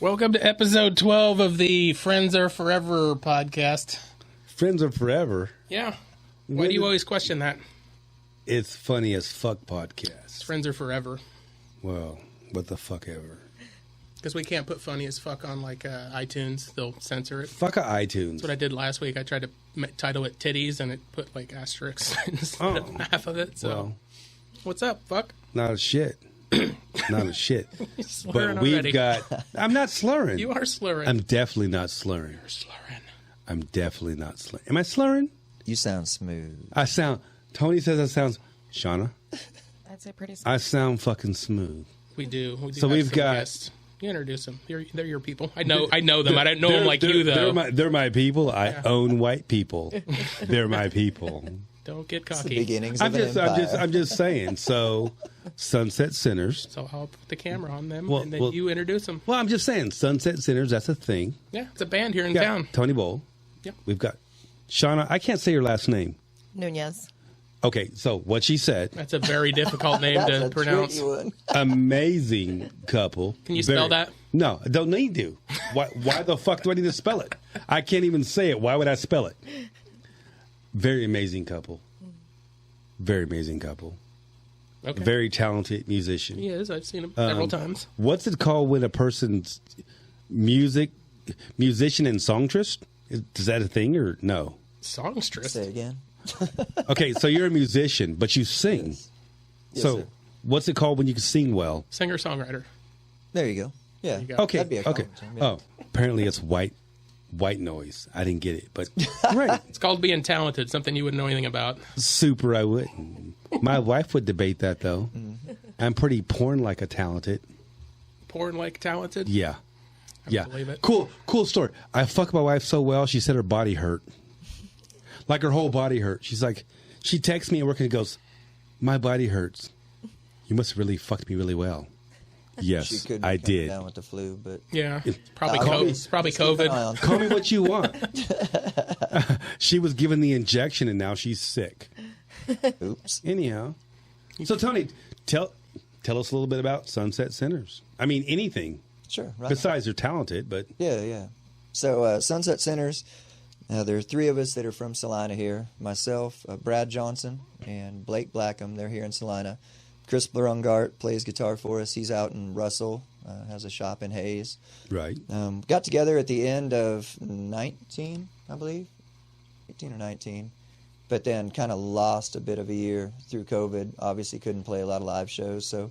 Welcome to episode 12 of the Friends Are Forever podcast. Friends Are Forever? Yeah. Why do you always question that? It's Funny as Fuck podcast. Friends Are Forever. Well, what the fuck ever. Because we can't put Funny as Fuck on like iTunes. They'll censor it. Fuck iTunes. That's what I did last week. I tried to title it Titties and it put like asterisks instead of half of it. So, well, what's up, fuck? Not a shit. Not a shit. But we've already. got... I'm not slurring. You are slurring. I'm definitely not slurring. You're slurring. I'm definitely not slurring. Am I slurring? You sound smooth. I sound... Tony says I sound... Shawna? I'd say pretty smooth. I sound fucking smooth. We do. So we've got... guests. You introduce them. They're your people. I know them. I don't know them like you, though. They're my people. I own white people. They're my people. Don't get cocky. It's the beginnings of an empire. I'm just saying. So, Sunset Sinners. So I'll put the camera on them, and then you introduce them. Well, I'm just saying, Sunset Sinners, that's a thing. Yeah, it's a band here in town. Tony Bowell. Yep. We've got Shawna. I can't say your last name. Nunez. Okay, so what she said. That's a very difficult name to pronounce. Amazing couple. Can you spell that? No, I don't need to. Why the fuck do I need to spell it? I can't even say it. Why would I spell it? Very amazing couple. Very amazing couple. Okay. Very talented musician. He is. I've seen him several times. What's it called when a person's musician and songstress? Is that a thing or no? Songstress? Say it again. Okay, so you're a musician, but you sing. Yes. So Yes, what's it called when you can sing well? Singer-songwriter. There you go. Yeah. you go. Okay, That'd be a okay. common term, yeah. Oh, apparently it's white noise. I didn't get it, but right. It's called being talented, something you wouldn't know anything about. Super, I wouldn't. My wife would debate that, though. I'm pretty porn-like a talented. Porn-like talented? Yeah. Yeah. Believe it. Cool story. I fucked my wife so well, she said her body hurt. Like her whole body hurt. She's like, she texts me at work and goes, my body hurts. You must have really fucked me really well. Yes, She couldn't I come did. down with the flu, but Yeah. Probably Keep COVID. an eye on- Call me what you want. She was given the injection and now she's sick. Oops. Anyhow. So Tony, tell us a little bit about Sunset Sinners. I mean, anything. Sure. Right. Besides they're talented, but... Yeah. So Sunset Sinners, there are three of us that are from Salina here. Myself, Brad Johnson, and Blake Blackham. They're here in Salina. Chris Blurungart plays guitar for us. He's out in Russell, has a shop in Hayes. Right. Got together at the end of 19, I believe, 18 or 19, but then kind of lost a bit of a year through COVID. Obviously couldn't play a lot of live shows, so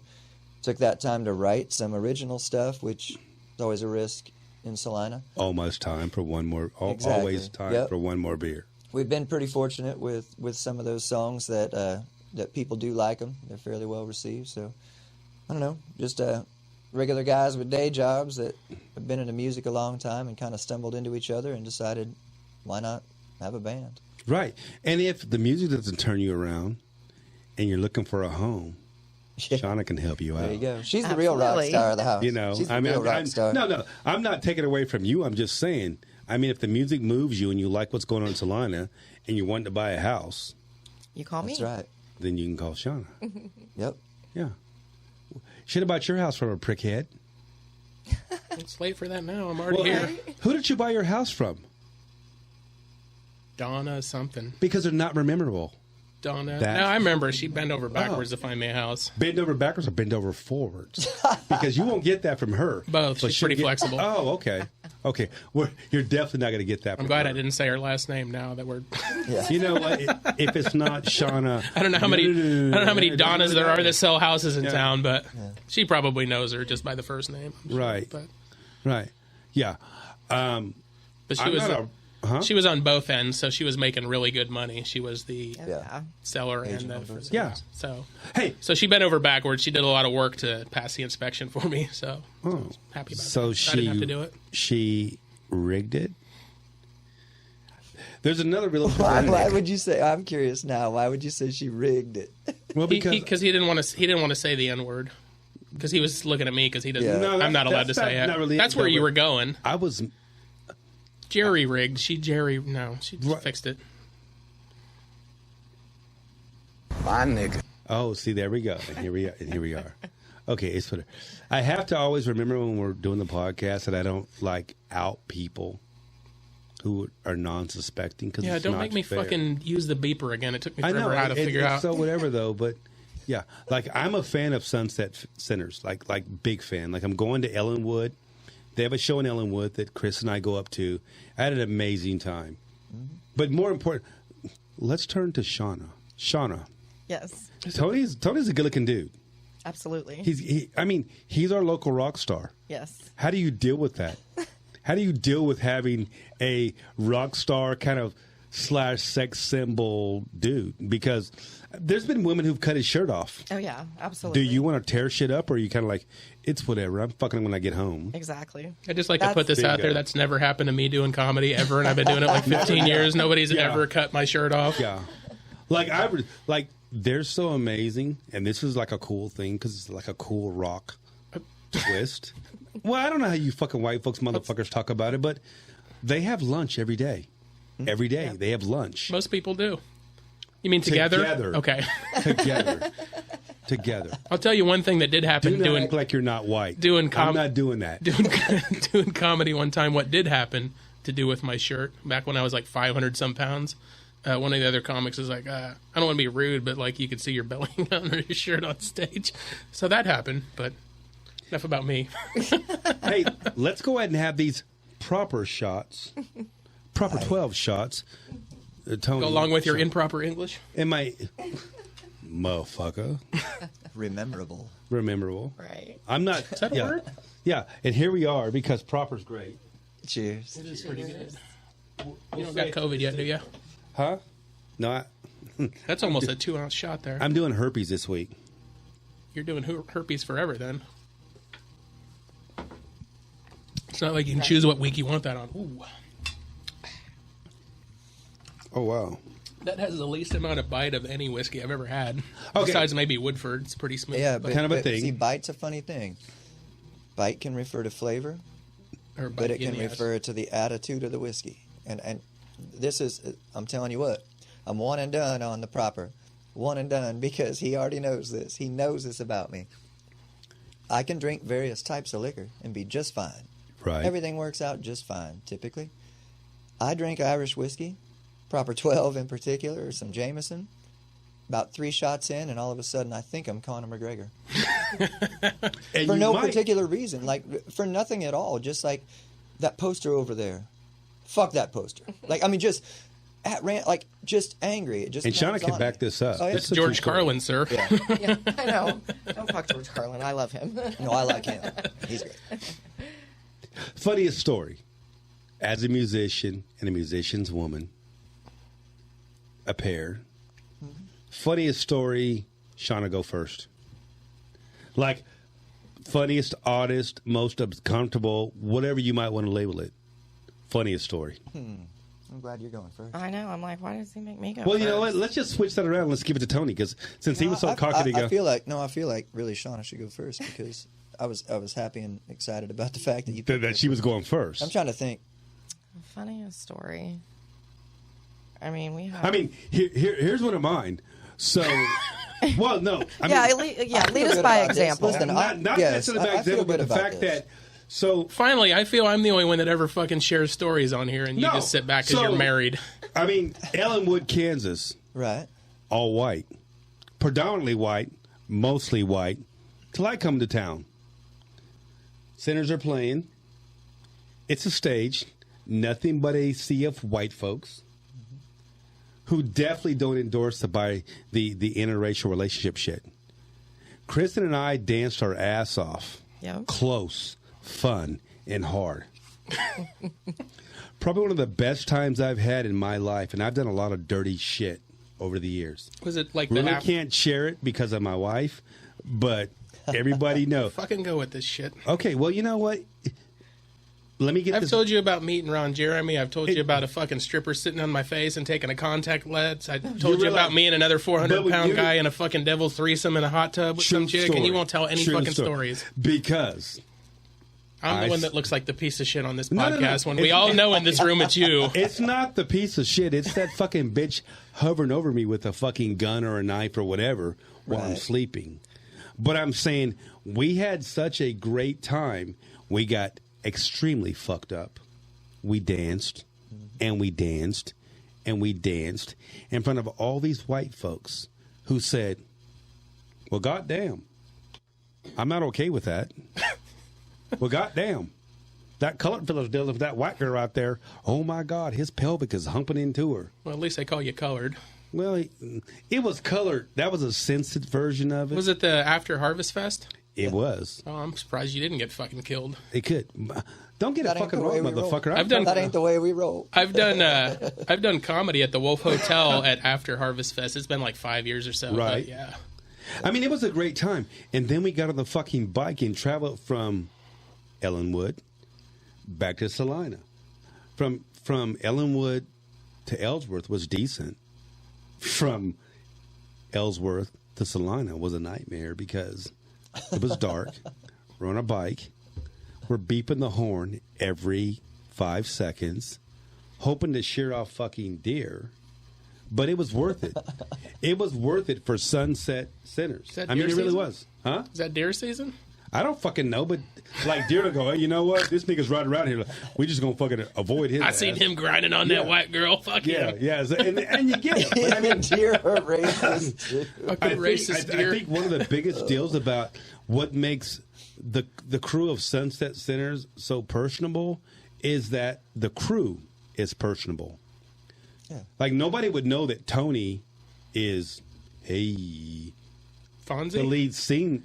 took that time to write some original stuff, which is always a risk in Salina. Almost time for one more... Exactly. Always time Yep. for one more beer. We've been pretty fortunate with some of those songs that people do like them. They're fairly well received. So, I don't know, just regular guys with day jobs that have been into music a long time and kind of stumbled into each other and decided, why not have a band? Right. And if the music doesn't turn you around and you're looking for a home, Yeah. Shawna can help you out. There you go. She's the real rock Absolutely. star of the house. You know, She's the real rock star. No, I'm not taking away from you. I'm just saying, I mean, if the music moves you and you like what's going on in Salina and you want to buy a house, You call me. That's right. then you can call Shawna. Yep. Yeah. Shit about your house from a prickhead. It's late for that now. I'm already here. Who did you buy your house from? Donna something. Because they're not memorable. Donna. That- No, I remember. She bent over backwards to find me a house. Bend over backwards or bend over forwards? Because you won't get that from her. Both. But She's she'll pretty flexible. Oh, okay. Okay. Well, you're definitely not going to get that from I'm glad her. I didn't say her last name now that we're... Yeah. You know what? If it's not Shawna... I don't know how many Donnas there are that sell houses in town, but she probably knows her just by the first name. I'm sure. Right. But Right. Yeah. she I'm was... not a... Huh? She was on both ends, so she was making really good money. She was the Yeah. seller and Agent the on both Yeah. So Hey. so she bent over backwards. She did a lot of work to pass the inspection for me. So I Oh. was happy about So that. I didn't have to do it. She rigged it? There's another real... Why would you say? I'm curious now. Why would you say she rigged it? Well, Because he didn't want to say the N word. Because he was looking at me because he doesn't. Yeah. No, I'm not allowed to that's say it. not really That's it, where but you were going. I was... Jerry rigged. She just Right. fixed it. My nigga. Oh, see, there we go. And here we are. Okay, it's whatever. I have to always remember when we're doing the podcast that I don't like out people who are non-suspecting. Cause Yeah, it's don't not make me fair. fucking use the beeper again. It took me I know forever how to figure out. So whatever though, but yeah, like I'm a fan of Sunset Centers, like big fan. Like I'm going to Ellenwood. They have a show in Ellenwood that Chris and I go up to. I had an amazing time. Mm-hmm. But more important, let's turn to Shawna. Shawna. Yes, Tony's a good-looking dude. absolutely. He's our local rock star. Yes. How do you deal with that? How do you deal with having a rock star kind of / sex symbol dude? Because there's been women who've cut his shirt off. Oh yeah, absolutely. Do you want to tear shit up, or are you kind of like, it's whatever, I'm fucking when I get home? Exactly. I just like to put this Bingo. out there. That's never happened to me doing comedy ever, and I've been doing it like 15 years. Nobody's Yeah. ever cut my shirt off. Yeah. They're so amazing, and this is like a cool thing because it's like a cool rock twist. Well, I don't know how you fucking white folks motherfuckers talk about it, but they have lunch every day. Every day they have lunch. Most people do. You mean together? Together. Okay. Together. I'll tell you one thing that did happen Do not doing act like you're not white. doing I'm not doing that. doing comedy one time. What did happen to do with my shirt back when I was like 500 some pounds? One of the other comics is like, I don't want to be rude, but like you could see your belly under your shirt on stage. So that happened, but enough about me. Hey, let's go ahead and have these proper shots. Proper 12 shots. Tony. Go along with your improper English. Am I... Motherfucker. Rememberable. Rememberable. Right. I'm not... Is that a word? Yeah, and here we are because proper's great. Cheers. It is pretty good. You don't got COVID yet, do you? Huh? No, That's almost a 2-ounce shot there. I'm doing herpes this week. You're doing herpes forever then. It's not like you can choose what week you want that on. Ooh. Oh, wow. That has the least amount of bite of any whiskey I've ever had. Okay. Besides maybe Woodford. It's pretty smooth. Yeah, but, Kind of a but thing. See, bite's a funny thing. Bite can refer to flavor, Or but it bite can in the ass. refer to the attitude of the whiskey. And this is, I'm telling you what, I'm one and done on the proper. One and done because he already knows this. He knows this about me. I can drink various types of liquor and be just fine. Right. Everything works out just fine, typically. I drink Irish whiskey, proper 12 in particular, or some Jameson. About 3 shots in, and all of a sudden I think I'm Conor McGregor. And For you no might. particular reason. Like, for nothing at all. Just like that poster over there. Fuck that poster. Like, I mean, just... just angry. It just And Shawna comes can on back me. this up. Oh, yeah. That's George Carlin, sir. Yeah. Yeah, I know. Don't fuck George Carlin. I love him. No, I like him. He's great. Funniest story. As a musician and a musician's woman, a pair. Funniest story, Shawna, go first. Like, funniest, oddest, most comfortable, whatever you might want to label it. Funniest story. I'm glad you're going first. I know. I'm like, why does he make me go Well, you know first? what? Let's just switch that around. Let's give it to Tony because since he was so cocky to go. I feel like really Shawna should go first because I was happy and excited about the fact that you picked that her she was first. going first. I'm trying to think. Funniest story. I mean, we have. I mean, here's one of mine. So, well, no. I yeah, mean, lead us by example. Listen, not yes, necessarily by I feel example, but good the about fact this. that. So, Finally, I feel I'm the only one that ever fucking shares stories on here, and you No, just sit back because so- you're married. I mean, Ellenwood, Kansas, Right. all white, predominantly white, mostly white, till I come to town. Sinners are playing. It's a stage. Nothing but a sea of white folks who definitely don't endorse the interracial relationship shit. Kristen and I danced our ass off. Yep. Close, fun, and hard. Probably one of the best times I've had in my life, and I've done a lot of dirty shit over the years. Was it like Really the half? can't share it because of my wife, but everybody knows. Fucking go with this shit. Okay, well, you know what? Let me get I've this. told you about meeting Ron Jeremy. I've told you about a fucking stripper sitting on my face and taking a contact lens. I told you realize- about me and another But when 400-pound you- guy in a fucking devil's threesome in a hot tub with some True chick, and you story. won't tell any True fucking story. stories. Because I'm the I one s- that looks like the piece of shit on this No, no, no. podcast when we all know in this room it's you. it's not the piece of shit. It's that fucking bitch hovering over me with a fucking gun or a knife or whatever while I'm Right. sleeping. But I'm saying we had such a great time. We got extremely fucked up. We danced, and we danced, and we danced in front of all these white folks who said, well, goddamn, I'm not okay with that. Well, goddamn, that colored fellow's dealing with that white girl out there. Oh, my God, his pelvic is humping into her. Well, at least they call you colored. Well, it was colored. That was a censored version of it. Was it the After Harvest Fest? It was. Oh, I'm surprised you didn't get fucking killed. It could. Don't get That it ain't fucking the way wrong, we roll. motherfucker. That ain't the way we roll. I've done comedy at the Wolf Hotel at After Harvest Fest. It's been like 5 years or so. Right. But yeah. I mean, it was a great time. And then we got on the fucking bike and traveled from Ellenwood back to Salina. From Ellenwood to Ellsworth was decent. From Ellsworth to Salina was a nightmare because it was dark. We're on a bike. We're beeping the horn every 5 seconds, hoping to shear off fucking deer. But it was worth it. It was worth it for Sunset Sinners. Is that I mean, it deer really season? was. Huh? Is that deer season? I don't fucking know, but like deer to go, hey, you know what? This nigga's right around here. We just gonna fucking avoid his I ass. seen him grinding on that white girl. Fuck Yeah, him. yeah. And you get it. But I mean, Deer are racist, too. Fucking racist I deer. think one of the biggest deals about what makes the crew of Sunset Sinners so personable is that the crew is personable. Yeah. Like nobody would know that Tony is the Fonzie? lead singer.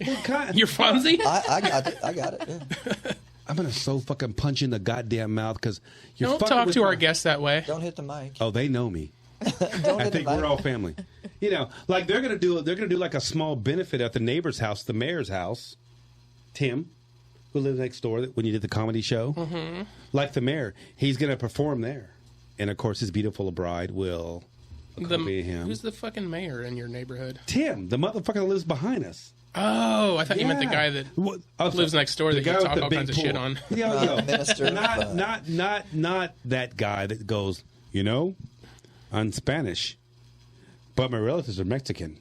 You're Fonzie? I got it. I got it. Yeah. I'm gonna so fucking punch you in the goddamn mouth because you're Don't fucking talk with to our my- guests that way. Don't hit the mic. Oh, they know me. Don't I hit think the mic. we're all family. You know, like they're gonna do like a small benefit at the neighbor's house, the mayor's house. Tim, who lives next door, when you did the comedy show, like the mayor, he's gonna perform there, and of course his beautiful bride will accompany him. Who's the fucking mayor in your neighborhood? Tim, the motherfucker that lives behind us. Oh, I thought you meant the guy that lives next door that you talk all kinds of shit on. Minister of Fun. Not that guy that goes, you know, I'm Spanish, but my relatives are Mexican.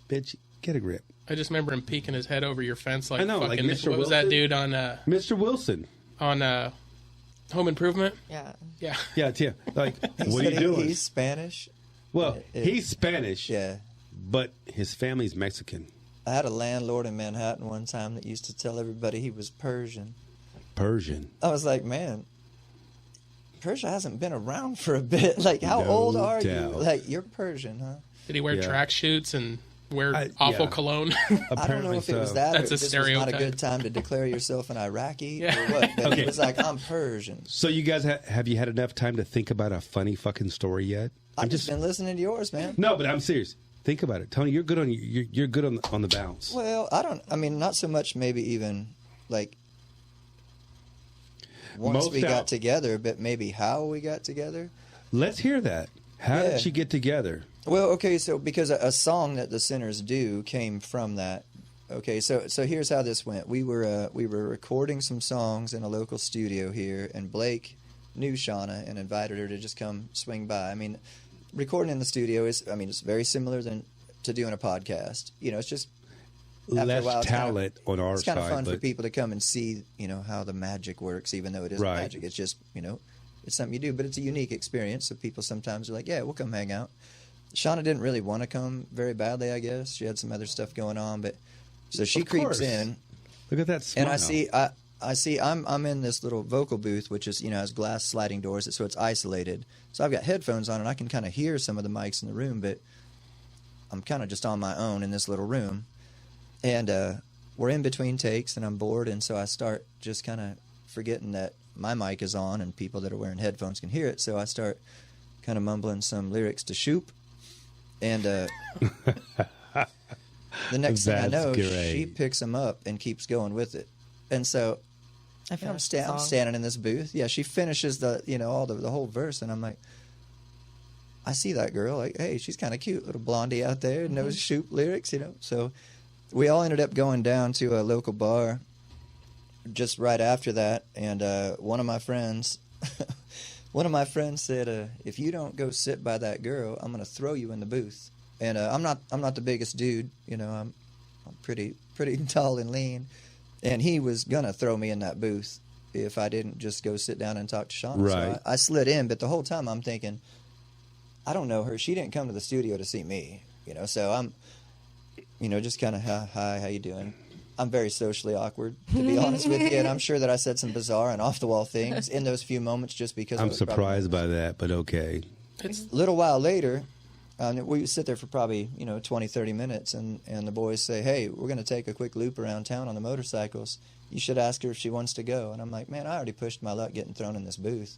Bitch, get a grip. I just remember him peeking his head over your fence like I know, fucking. like Mr. What was that Wilson? dude on Mr. Wilson. Home Improvement? Yeah. Yeah. Yeah, Tim. Like, He what are said you doing? He's Spanish. Well, he's Spanish, Yeah. but his family's Mexican. I had a landlord in Manhattan one time that used to tell everybody he was Persian. Persian. I was like, man, Persia hasn't been around for a bit. Like, how No old are you? doubt. Like, you're Persian, huh? Did he wear Yeah. track shoots and wear I- awful yeah. cologne? I don't know if it was that That's or a if this was not a stereotype. good time to declare yourself an Iraqi Yeah. or what. But Okay. he was like, I'm Persian. So you guys, have you had enough time to think about a funny fucking story yet? I've just been listening to yours, man. No, but I'm serious. Think about it, Tony. You're good on you're good on the bounce. Well, I mean, not so much maybe even like once Most we out- got together, but maybe how we got together. Let's hear that. How Yeah. did you get together? Well, okay, so because a song that the Sinners do came from that. Okay, so here's how this went. We were recording some songs in a local studio here, and Blake knew Shawna and invited her to just come swing by. I mean, recording in the studio it's very similar to doing a podcast. You know, it's just after a Less while, talent on our it's kind of side, fun for but people to come and see, you know, how the magic works, even though it isn't Right. magic. It's just, you know, it's something you do, but it's a unique experience. So people sometimes are like, yeah, we'll come hang out. Shauna didn't really want to come very badly, I guess. She had some other stuff going on, but so she Of creeps course. in, look at that smile. and I see I'm in this little vocal booth, which is, you know, has glass sliding doors, so it's isolated. So I've got headphones on, and I can kind of hear some of the mics in the room, but I'm kind of just on my own in this little room. And we're in between takes, and I'm bored, and so I start just kind of forgetting that my mic is on and people that are wearing headphones can hear it. So I start kind of mumbling some lyrics to Shoop. And the next thing I That's know, great. she picks them up and keeps going with it. And so I I'm, finished the I'm song. standing in this booth. Yeah, she finishes all the whole verse, and I'm like, I see that girl. Like, hey, she's kind of cute, little blondie out there, knows Shoop lyrics, you know. So we all ended up going down to a local bar just right after that, and one of my friends said, if you don't go sit by that girl, I'm going to throw you in the booth. And I'm not the biggest dude, you know. pretty tall and lean, and he was gonna throw me in that booth if I didn't just go sit down and talk to Shawna. Right. So I slid in, but the whole time I'm thinking, I don't know her. She didn't come to the studio to see me, So I'm, just kind of, hi, how you doing? I'm very socially awkward, to be honest with you, and I'm sure that I said some bizarre and off-the-wall things in those few moments just because I'm surprised by that, but okay. It's a little while later, we sit there for probably, 20, 30 minutes, and the boys say, hey, we're going to take a quick loop around town on the motorcycles. You should ask her if she wants to go. And I'm like, man, I already pushed my luck getting thrown in this booth.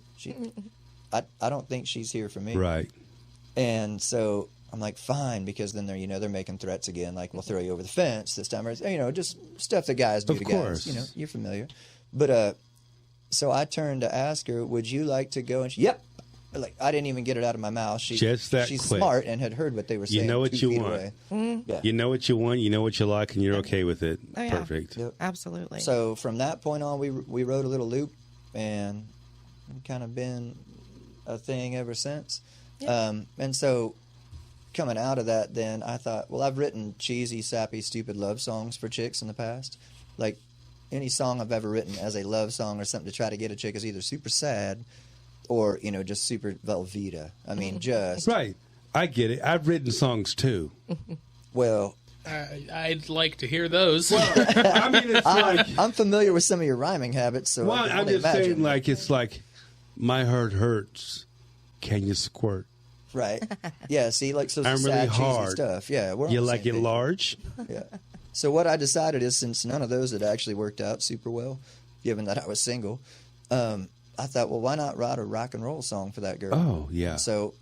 I don't think she's here for me. Right. And so I'm like, fine, because then they're making threats again, like, we'll throw you over the fence this time, or, just stuff that guys do of to course. guys. You're familiar. But so I turned to ask her, would you like to go? And she, yep. Like, I didn't even get it out of my mouth. She's quick. smart and had heard what they were saying. You know what 2 you feet want. away. Mm-hmm. You know what you want, you know what you like, and you're okay with it. Oh, yeah. Perfect. Yep. Absolutely. So from that point on, we rode a little loop, and kind of been a thing ever since. Yeah. And so coming out of that, then I thought, well, I've written cheesy, sappy, stupid love songs for chicks in the past. Like, any song I've ever written as a love song or something to try to get a chick is either super sad or, just super Velveeta. I mean, just... Right. I get it. I've written songs, too. Well... I'd like to hear those. Well, I mean, it's like... I'm familiar with some of your rhyming habits, so Well, I can I'm only just imagine. saying, like, it's like, my heart hurts. Can you squirt? Right. Yeah, see, like, so I'm sad, really cheesy hard. stuff. Yeah, we're on You the like same it page. large? Yeah. So what I decided is, since none of those had actually worked out super well, given that I was single, I thought, well, why not write a rock and roll song for that girl? Oh, yeah. So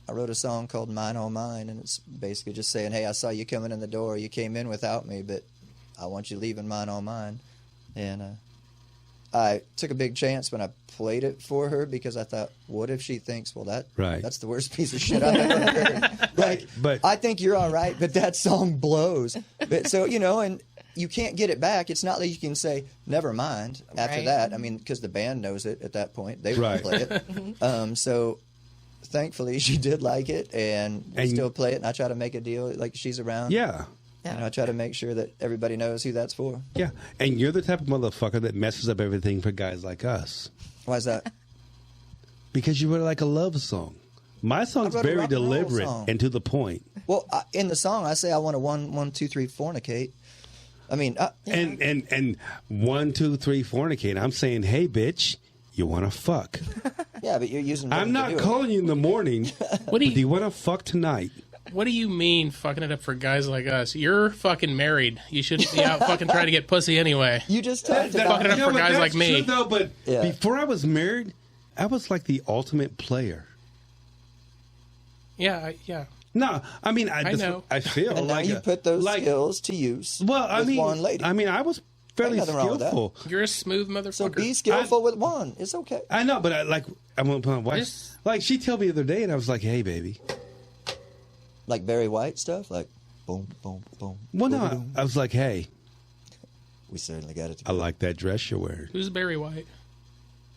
I wrote a song called Mine All Mine, and it's basically just saying, hey, I saw you coming in the door. You came in without me, but I want you leaving mine all mine. And I took a big chance when I played it for her, because I thought, what if she thinks, well, that's the worst piece of shit I've ever heard. Like, But- I think you're all right, but that song blows. But so, and you can't get it back. It's not that you can say, never mind after Right. that. I mean, because the band knows it at that point. They Right. won't play it. So thankfully she did like it, and we And- still play it, and I try to make a deal like she's around. Yeah. I try to make sure that everybody knows who that's for. Yeah. And you're the type of motherfucker that messes up everything for guys like us. Why is that? Because you wrote like a love song. My song's I wrote a very rock and roll deliberate song. and to the point. Well, in the song, I say I want to 1, 2, 3 fornicate. I mean, And 1, 2, 3 fornicate. I'm saying, hey, bitch, you want to fuck. yeah, but you're using. I'm women to not do it. calling you in the morning. What do Do you you want to fuck tonight? What do you mean fucking it up for guys like us? You're fucking married. You shouldn't be out fucking trying to get pussy anyway. You just talked about. fucking up for but guys that's like me. true, though, but Yeah. before I was married, I was like the ultimate player. Yeah, yeah. No, I mean, I know. I feel And now like you a- put those like- skills to use. Well, I with mean, one lady. I was fairly Ain't nothing wrong with that. skillful. You're a smooth motherfucker. So be skillful with one. It's okay. I know, but I'm gonna put my wife. Just- Like she told me the other day, and I was like, "Hey, baby." Like Barry White stuff, like boom, boom, boom. Well, boom, no, boom. I was like, "Hey, We certainly got it. I like that dress you're wearing." Who's Barry White?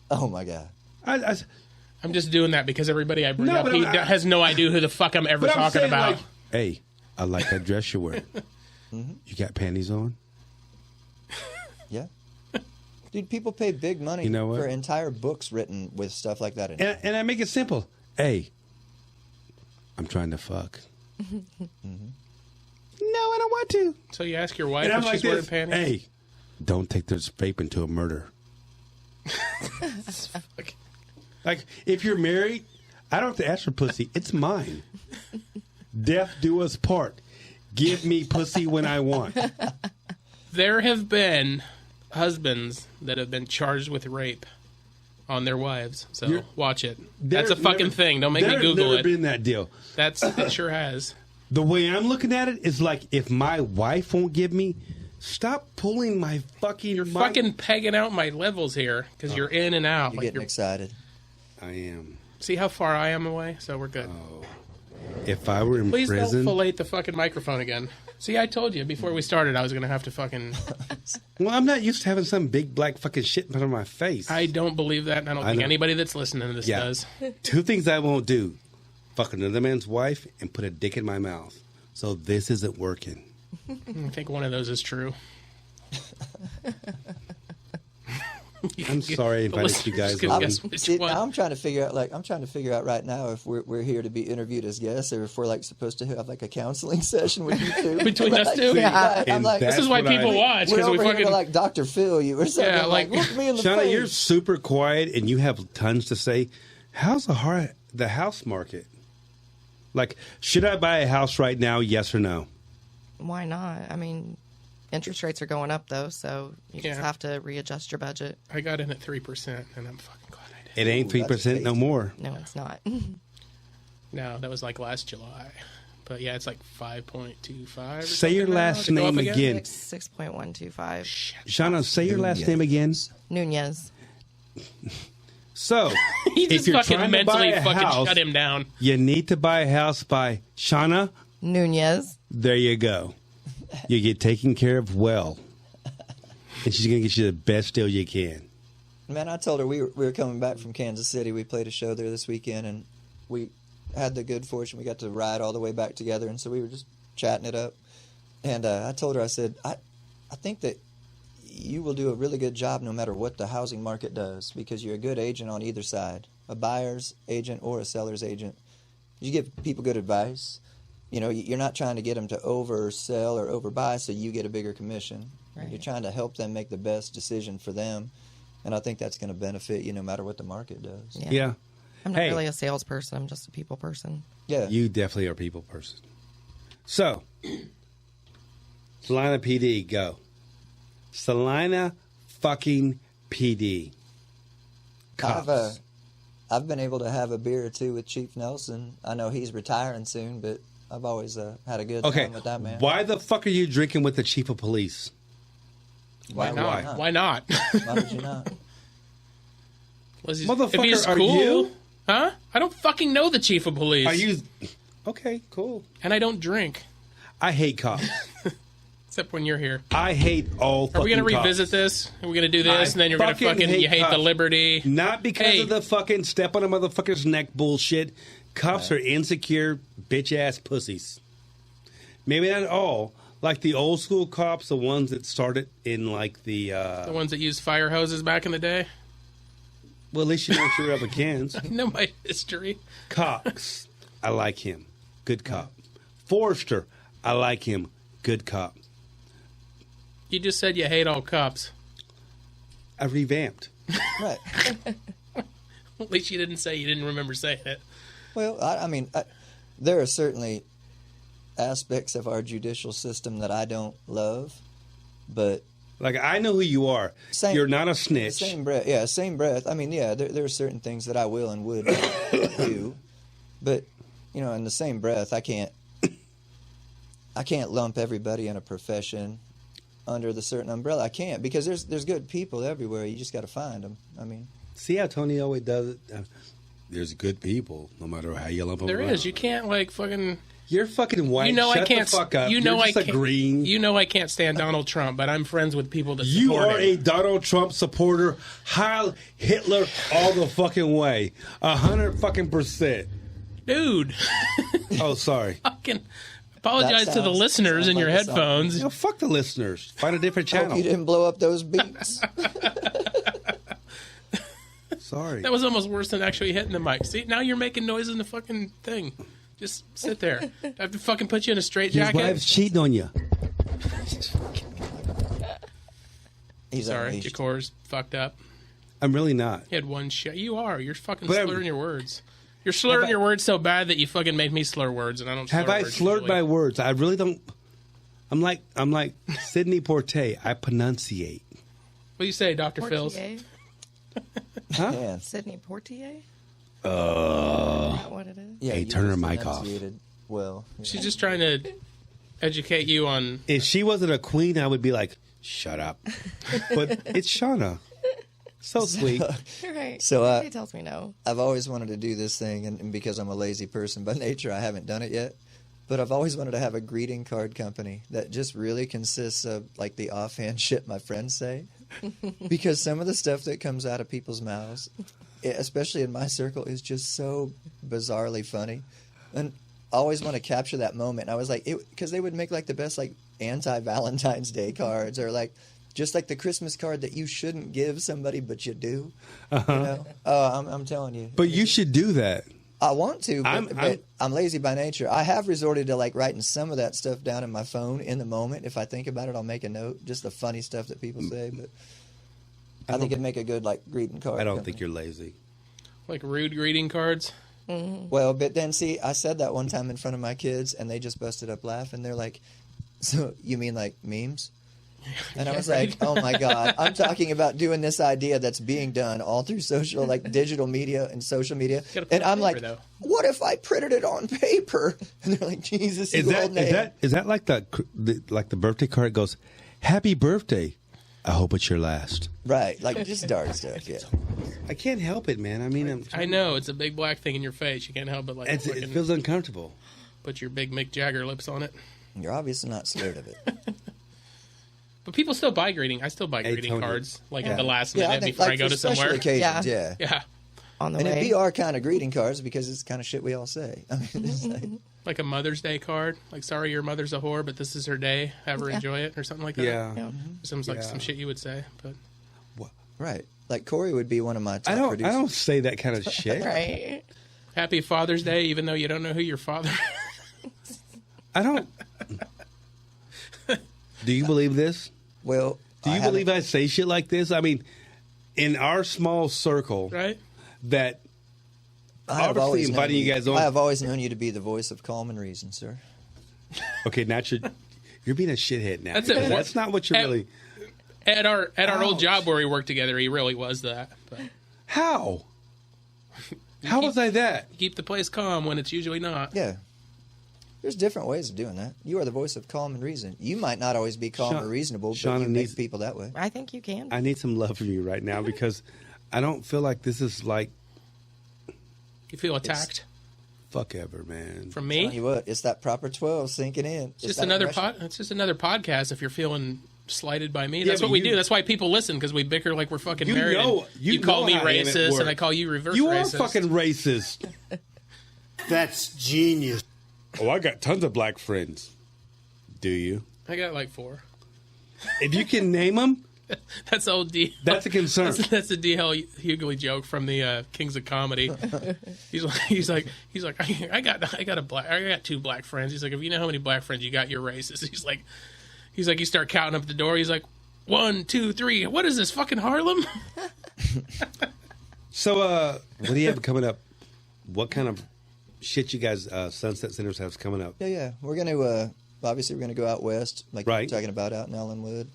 Oh my god. I'm just doing that because everybody I bring No, up, but he I'm- has no idea who the fuck I'm ever but I'm talking saying, about. like, hey, I like that dress you're wearing. Mm-hmm. You got panties on? Yeah. Dude, people pay big money You know what? for entire books written with stuff like that in it. And I make it simple. Hey, I'm trying to fuck. Mm-hmm. No, I don't want to. So you ask your wife And I'm if like she's wearing this. panties? Hey, don't take this vape into a murder. Fuck. Like, if you're married, I don't have to ask for pussy. It's mine. Death do us part. Give me pussy when I want. There have been husbands that have been charged with rape on their wives. So You're- watch it. That's a There's fucking never- thing. Don't make me there's Google never it. been that deal. It sure has. The way I'm looking at it is like, if my wife won't give me, stop pulling my fucking... You're fucking pegging out my levels here because you're in and out. You're Like getting you're, excited. I am. see how far I am away? So we're good. If I were in Please prison... don't fillet the fucking microphone again. See, I told you before we started I was going to have to fucking... Well, I'm not used to having some big black fucking shit in front of my face. I don't believe that, and I don't think know. anybody that's listening to this Yeah. does. 2 things I won't do. Fuck another man's wife and put a dick in my mouth. So this isn't working. I think one of those is true. I'm sorry if I let you guys Listeners on. can guess which See, one. now I'm trying to figure out right now if we're here to be interviewed as guests or if we're like supposed to have like a counseling session with you two. Between us two? Yeah. I'm And like, This is why That's what people watch, we're because we over here fucking... to like Dr. Phil you or something. Yeah, like- look me in the Shawna, face. you're super quiet and you have tons to say. How's the house market? Like, should I buy a house right now? Yes or no? Why not? I mean, interest rates are going up though, so you just Yeah. have to readjust your budget. I got in at 3%, and I'm fucking glad I did. It ain't Ooh, that's 3% no crazy. more. No, it's not. No, that was like last July. But yeah, it's like 5.25. or Say your something now. last Did it go name up again. 6.125. Shawna, say your last name again. Nunez. So, He if just you're fucking trying to buy mentally a fucking house, shut him down. you need to buy a house by Shawna. Nunez. There you go. You get taken care of well. And she's going to get you the best deal you can. Man, I told her we were coming back from Kansas City. We played a show there this weekend, and we had the good fortune. We got to ride all the way back together, and so we were just chatting it up. And I told her, I said, I think that you will do a really good job no matter what the housing market does because you're a good agent on either side, a buyer's agent or a seller's agent. You give people good advice. You know, you're not trying to get them to oversell or overbuy so you get a bigger commission. Right. You're trying to help them make the best decision for them. And I think that's going to benefit you no matter what the market does. Yeah. I'm not Hey. really a salesperson. I'm just a people person. Yeah. You definitely are a people person. So, Salina PD, go. Salina fucking PD. Cops. I've been able to have a beer or two with Chief Nelson. I know he's retiring soon, but I've always had a good Okay, time with that man. why the fuck are you drinking with the chief of police? Why not? not? Why not? Why would you not? If Motherfucker, he's are cool, you? huh? I don't fucking know the chief of police. Are you... Okay, cool. And I don't drink, I hate cops. except when you're here. I hate all fucking Are we going to cops. revisit this? Are we going to do this, I and then you're going to fucking fucking hate you hate cops. the liberty? Not because Hey. of the fucking step on a motherfucker's neck bullshit. Cops are insecure, bitch-ass pussies. Maybe not all. Like the old school cops, the ones that started in like the... The ones that used fire hoses back in the day. well, at least you know what you're up against. I know my history. Cox, I like him. Good cop. Forrester, I like him. Good cop. You just said you hate all cops. I revamped. Right. At least you didn't say you didn't remember saying it. Well, I mean, there are certainly aspects of our judicial system that I don't love, but Like, I know who you are. Same- You're not a snitch. same breath. I mean, yeah, there are certain things that I will and would do, but you know, in the same breath, I can't lump everybody in a profession under the certain umbrella. I can't because there's good people everywhere. You just got to find them. I mean, See how Tony always does it? There's good people, no matter how you lump them There around. is. You can't like fucking. You're fucking white. You know Shut I can't. the fuck up. You know You're I just a can't. green. You know I can't stand Donald Trump, but I'm friends with people that You support are him. a Donald Trump supporter. Heil Hitler all the fucking way. 100 fucking %. Dude. Oh, sorry. Fucking apologize That to the sounds- listeners in sounds your like a song. headphones. You know, fuck the listeners. Find a different hope channel. you didn't blow up those beats. Sorry. That was almost worse than actually hitting the mic. See, now you're making noise in the fucking thing. Just sit there. Do I have to fucking put you in a straight His jacket? wife's cheating on you. He's Sorry, unleashed. Jacors fucked up. I'm really not. He had one shot. You are. You're fucking But I'm- slurring your words. You're slurring your words so bad that you fucking made me slur words, and I don't. Have slur I words slurred usually. my words? I really don't. I'm like Sidney Portet. I pronunciate. What do you say, Dr. Phils? Portier? Huh? Yeah. Sydney Portier? Is that what it is? Yeah, Hey, you turn her just mic off. enunciated well. She's just trying to educate you on. If she wasn't a queen, I would be like, shut up. But it's Shawna. So sweet. You're right. So, Nobody tells me no. I've always wanted to do this thing, and because I'm a lazy person by nature, I haven't done it yet. But I've always wanted to have a greeting card company that just really consists of like the offhand shit my friends say. Because some of the stuff that comes out of people's mouths, especially in my circle, is just so bizarrely funny. And I always want to capture that moment. I was like, because they would make like the best like anti-Valentine's Day cards, or like just like the Christmas card that you shouldn't give somebody but you do. Uh-huh. You know? Oh, I'm telling you. But you should do that. I want to, but I'm lazy by nature. I have resorted to like writing some of that stuff down in my phone in the moment. If I think about it, I'll make a note, just the funny stuff that people say. But I think it'd make a good like greeting card. I don't think you're lazy. Like rude greeting cards. Well, but then see, I said that one time in front of my kids, and they just busted up laughing. They're like, "So you mean like memes?" And I was like, "Oh my God, I'm talking about doing this idea that's being done all through social, like digital media and social media." And I'm like, "What if I printed it on paper?" And they're like, "Jesus, Is that like the birthday card goes, "Happy birthday. I hope it's your last." Right, like just dark stuff. Yeah, I can't help it, man. I mean, I know it's a big black thing in your face. You can't help but like it feels uncomfortable. Put your big Mick Jagger lips on it. You're obviously not scared of it. But people still buy greeting. I still buy greeting Tony. cards like at the last minute think, before like, I go for to special somewhere. occasions, Yeah. yeah. On the And way. it'd be our kind of greeting cards because it's the kind of shit we all say. I mean, it's like, Like a Mother's Day card. Like, sorry, your mother's a whore, but this is her day. Have her enjoy it, or something like that. Yeah. Sounds like some shit you would say, but right. Like Corey would be one of my top I producers. don't say that kind of shit. Right. Happy Father's Day, even though you don't know who your father is. I don't. Do you believe this? Well, Do you believe I say shit like this? I mean, in our small circle, Right? that I have obviously always known inviting you guys on. I have always known you to be the voice of calm and reason, sir. Okay, now you're being a shithead now. That's it. That's not what you're At- really. At our old Ouch. job where we worked together, he really was that. But How? How was I that? keep the place calm when it's usually not. Yeah. There's different ways of doing that. You are the voice of calm and reason. You might not always be calm or reasonable, but Shawna you needs- make people that way. I think you can. I need some love from you right now because I don't feel like this is like You feel attacked fuck ever, man. from Tell me? you what, it's that proper 12 sinking in. It's just another It's just another podcast. If you're feeling slighted by me, that's but what we you- do. That's why people listen, because we bicker like we're fucking You married. know- and you call know me how I am at racist, work. and I call you reverse You racist. are fucking racist. That's genius. Oh, I got tons of black friends. Do you? I got like 4. If you can name them, That's old D. that's a concern. That's a D.L. Hughley joke from the Kings of Comedy. He's like, I got 2 black friends. He's like, if you know how many black friends you got, you're racist. He's like, you start counting up the door. He's like, 1, 2, 3. What is this, fucking Harlem? So, what do you have coming up? What kind of shit you guys, Sunset Centers, have coming up? Yeah. We're going to, obviously, we're going to go out west, like Right. you were talking about out in Ellenwood.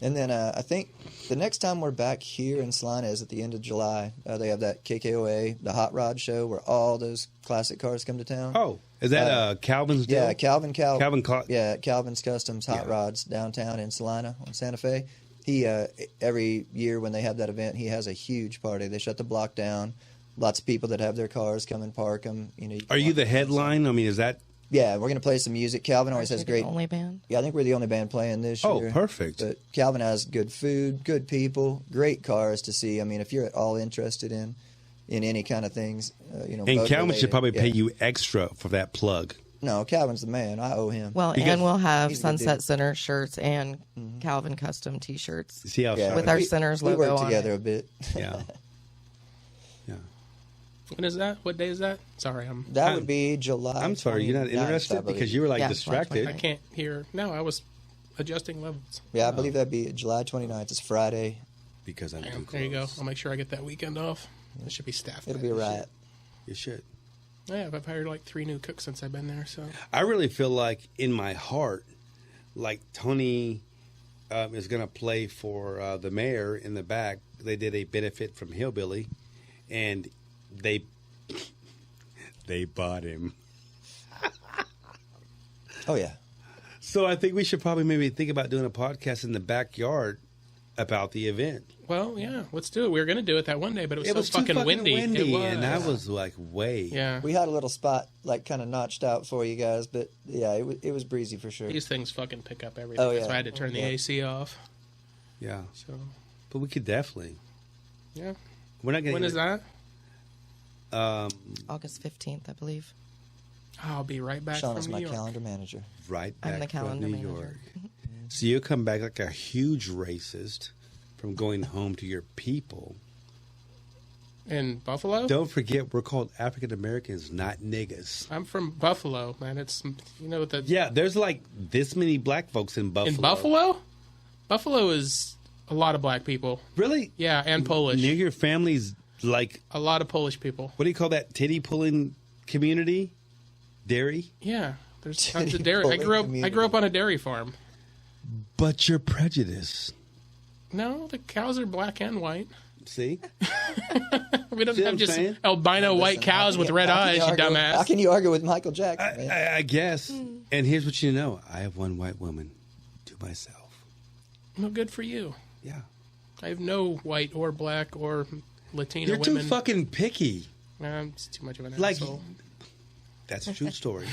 And then I think the next time we're back here in Salina is at the end of July. They have that KKOA, the Hot Rod show, where all those classic cars come to town. Oh, is that Calvin's deal? Yeah, Calvin Calvin's Customs Hot Rods downtown in Salina on Santa Fe. He every year when they have that event, he has a huge party. They shut the block down. Lots of people that have their cars come and park them. You know, Are you the headline? I mean, is that? Yeah, we're gonna play some music. Calvin always has great. Only band. Yeah, I think we're the only band playing this Oh, year. perfect. But Calvin has good food, good people, great cars to see. I mean, if you're at all interested in any kind of things, And boat Calvin should related, probably pay yeah. you extra for that plug. No, Calvin's the man. I owe him. Well, Because and we'll have he's a good Sunset dude. Center shirts and Calvin custom T-shirts. See how Yeah, With sharp- our Center's we logo work on together it. a bit. Yeah. Yeah. When is that? What day is that? Sorry, That would be July. I'm sorry, you're not 29th, I interested believe. because you were like Yeah, distracted. I can't hear. No, I was adjusting levels. Yeah, I believe that'd be July 29th. It's Friday. Because I'm too close. There you go. I'll make sure I get that weekend off. It should be staffed. It'll by be a this riot. year. You should. Yeah, I've hired like 3 new cooks since I've been there. So I really feel like in my heart, like Tony is going to play for the mayor in the back. They did a benefit from Hillbilly, and they bought him. Oh yeah. So I think we should probably maybe think about doing a podcast in the backyard about the event. well, yeah, let's do it. We were gonna do it that one day, but it was, It was so too fucking windy. It was. and I was like, way. Yeah, We had a little spot like kind of notched out for you guys, but yeah, it was breezy for sure. these things fucking pick up everything. Oh, That's yeah. why I had to turn the Yeah. AC off. Yeah. So But we could definitely. yeah, We're not going to. when is that? August 15th, I believe. I'll be right back Shawna's from my New York. calendar manager. Right I'm back the calendar from New manager. York. So you come back like a huge racist from going home to your people. In Buffalo? Don't forget, we're called African Americans, not niggas. I'm from Buffalo, man. It's, the... Yeah, there's like this many black folks in Buffalo. In Buffalo? Buffalo is a lot of black people. Really? Yeah, and Polish. Near your family's like, A lot of Polish people. what do you call that titty pulling community? Dairy? Yeah. There's tons of Titty dairy. I pulling grew up on a dairy farm. But you're prejudiced. No, the cows are black and white. See? We don't See what have I'm just saying? albino white Listen, cows with red how can eyes, you argue- How dumbass. can you argue with Michael Jackson, man? I guess. And here's what you know. I have one white woman to myself. No, good for you. Yeah. I have no white or black or Latino You're women. too fucking picky. It's too much of an Like, asshole. that's a true story.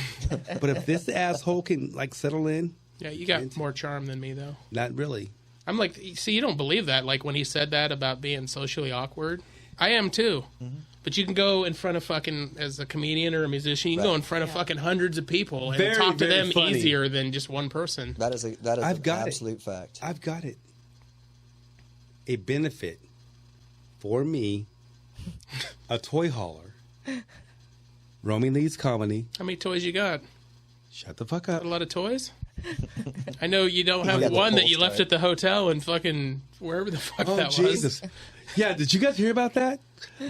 But if this asshole can, like, settle in, Yeah, you got more charm than me, though. not really. I'm like, see, you don't believe that. Like when he said that about being socially awkward, I am too. Mm-hmm. But you can go in front of fucking, as a comedian or a musician, you can go in front of fucking hundreds of people and Very, talk to very them funny. easier than just one person. That is I've an got it. absolute fact. I've got it. A benefit for me, a toy hauler. Romie leads comedy. How many toys you got? Shut the fuck up. Got a lot of toys? I know you don't have got the one that full you left story. at the hotel and fucking wherever the fuck Oh, that Jesus. Yeah, did you guys hear about that?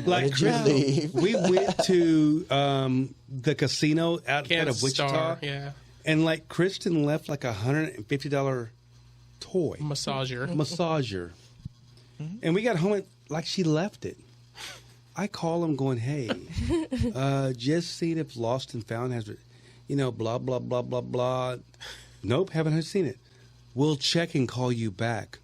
Like, did you leave? we went to the casino was. outside Kansas of Wichita, Star, yeah. and like Kristen left like $150 toy Massager. massager, and we got home and like she left it. I call him going, hey, just seen if Lost and Found has, blah blah blah blah blah. Nope, haven't seen it. We'll check and call you back.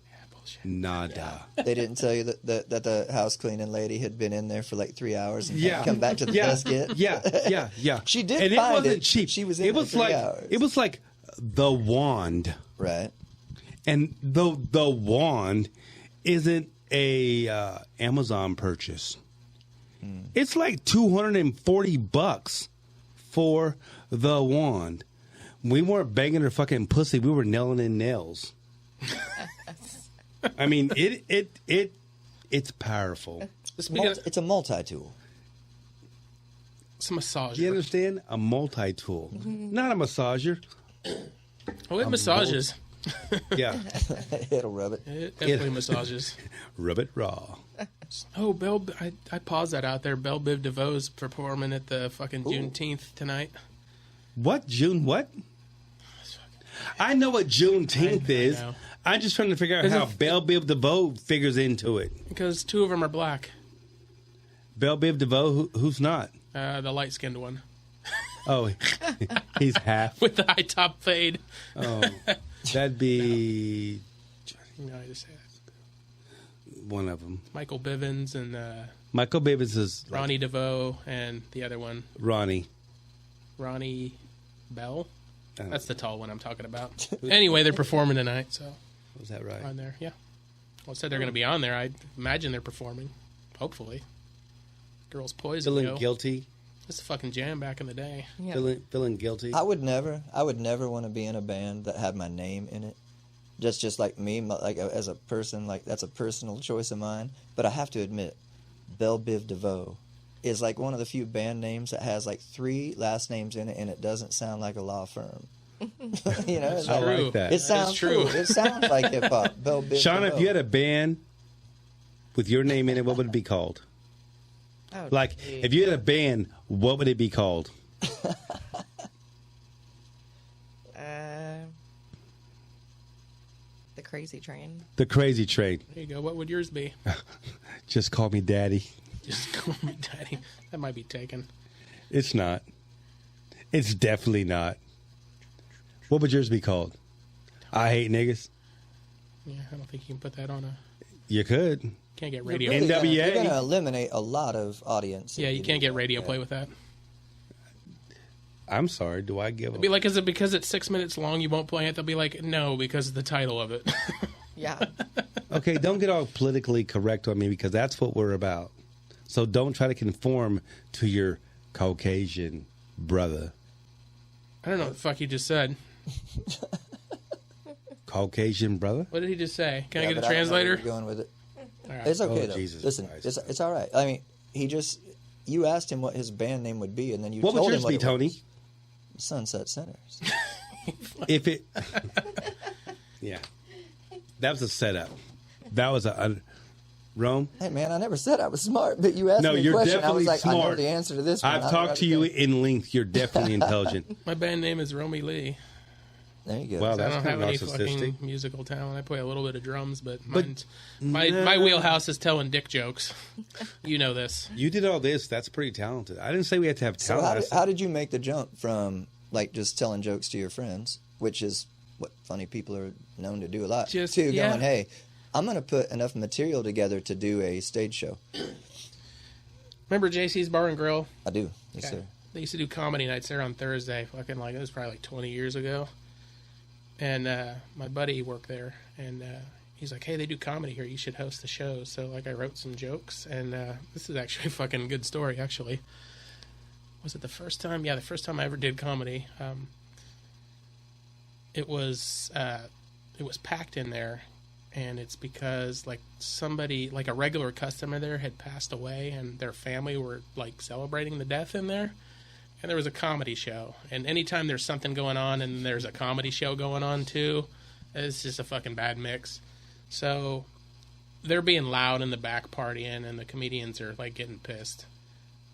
Nada. They didn't tell you that the house cleaning lady had been in there for like 3 hours and Yeah. hadn't come back to the desk yet. Yeah. She did and find it wasn't it. cheap. She was in it there was 3 like hours. it was like the wand, Right. and the wand isn't a Amazon purchase. It's like $240 for the wand. We weren't banging her fucking pussy. We were nailing in nails. I mean, it's powerful. Speaking of, It's a multi-tool. it's a massager. Do you understand? A multi-tool, not a massager. Oh, it massages. Yeah, It'll rub it. It definitely massages. rub it raw. Oh, I paused that out there. Belle Biv DeVoe's performing at the fucking Juneteenth tonight. What June? What? I know what Juneteenth I is. know. I'm just trying to figure out There's how a- Belle Biv DeVoe figures into it. Because 2 of them are black. Belle Biv DeVoe, who's not? The light-skinned one. Oh, he's half. With the high top fade. Oh, that'd be No, I just said one of them. Michael Bivins and Michael Bivins is like Ronnie DeVoe and the other one, Ronnie. Ronnie Bell. I don't That's the tall one I'm talking about. Anyway, they're performing tonight, so Was that right? on there, yeah. Well, it said they're going to be on there. I imagine they're performing. Hopefully. Girls Poison. Feeling yo. guilty. It's a fucking jam back in the day. Yeah. Feeling guilty. I would never want to be in a band that had my name in it. Just like me, like as a person, like that's a personal choice of mine. But I have to admit, Belle Biv DeVoe is like one of the few band names that has like 3 last names in it, and it doesn't sound like a law firm. It's I true. like that. It sounds true. cool. It sounds like hip hop. Belle Biv Shawna, DeVoe. if you had a band with your name in it, what would it be called? Oh, Like, geez. if you had a band, what would it be called? The Crazy Train. The Crazy Train. There you go. What would yours be? Just call me Daddy. Just call me Daddy. That might be taken. It's not. It's definitely not. What would yours be called? I Hate Niggas? Yeah, I don't think you can put that on a... You could. Can't get You're radio. really NWA. You're going to eliminate a lot of audience. Yeah, if you do can't get that. radio Yeah. play with that. I'm sorry. Do I give It'd be a... like, is it because it's 6 minutes long you won't play it? They'll be like, no, because of the title of it. Yeah. Okay, don't get all politically correct on me because that's what we're about. So don't try to conform to your Caucasian brother. I don't know what the fuck he just said. Caucasian brother. What did he just say? Can I get a but I don't know where translator? you're going with it. All right. It's okay, Oh, though. Jesus Listen, Christ. it's all right. I mean, you asked him what his band name would be, and then you What would told him yours what be, it Tony? was. Sunset Sinners. If it, yeah, that was a setup. That was a Rome. Hey, man, I never said I was smart, but you asked No, me a you're question. I was definitely like, I know smart. the answer to this one. I've talked to you in length. You're definitely intelligent. My band name is Romie Lee. There you go. Wow, I that's don't kind have of any narcissistic. fucking musical talent. I play a little bit of drums, but my wheelhouse is telling dick jokes. You know this. You did all this. That's pretty talented. I didn't say we had to have So talent. how did you make the jump from like just telling jokes to your friends, which is what funny people are known to do a lot, Just- to yeah. going, hey, I'm going to put enough material together to do a stage show? Remember JC's Bar and Grill? I do. Yes, Okay. sir. They used to do comedy nights there on Thursday. Fucking like it was probably like 20 years ago. And my buddy worked there, and he's like, "Hey, they do comedy here. You should host the show." So like, I wrote some jokes, and this is actually a fucking good story. Actually, was it the first time? Yeah, the first time I ever did comedy. It was packed in there, and it's because like somebody, like a regular customer there, had passed away, and their family were like celebrating the death in there. And there was a comedy show. And anytime there's something going on and there's a comedy show going on too, it's just a fucking bad mix. So they're being loud in the back partying, and the comedians are like getting pissed.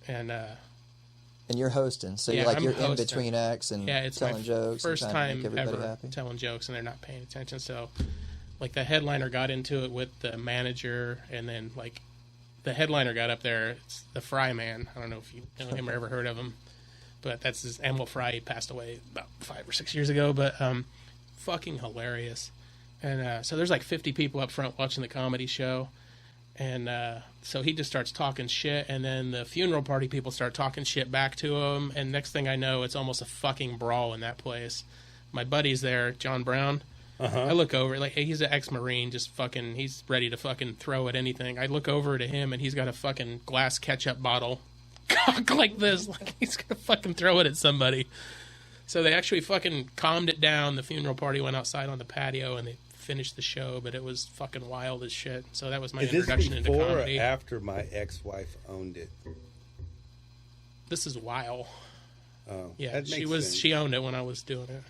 And And you're hosting, so Yeah, you're I'm in hosting. between acts and yeah, it's my telling jokes. first and trying time to make everybody ever happy. telling jokes, and they're not paying attention. So like the headliner got into it with the manager, and then like the headliner got up there. It's the Fry Man. I don't know if you know him or ever heard of him. But that's his Emil Fry. He passed away about 5 or 6 years ago. But fucking hilarious. And so there's like 50 people up front watching the comedy show. And so he just starts talking shit. And then the funeral party people start talking shit back to him. And next thing I know, it's almost a fucking brawl in that place. My buddy's there, John Brown. I look over, like, he's an ex-Marine, just fucking, he's ready to fucking throw at anything. I look over to him, and he's got a fucking glass ketchup bottle cocked like this, like he's gonna fucking throw it at somebody. So they actually fucking calmed it down. The funeral party went outside on the patio, and they finished the show, but it was fucking wild as shit. So that was my Is this introduction into before comedy. or after my ex-wife owned it? This is wild. Oh, Yeah, that makes sense. she owned it when I was doing it.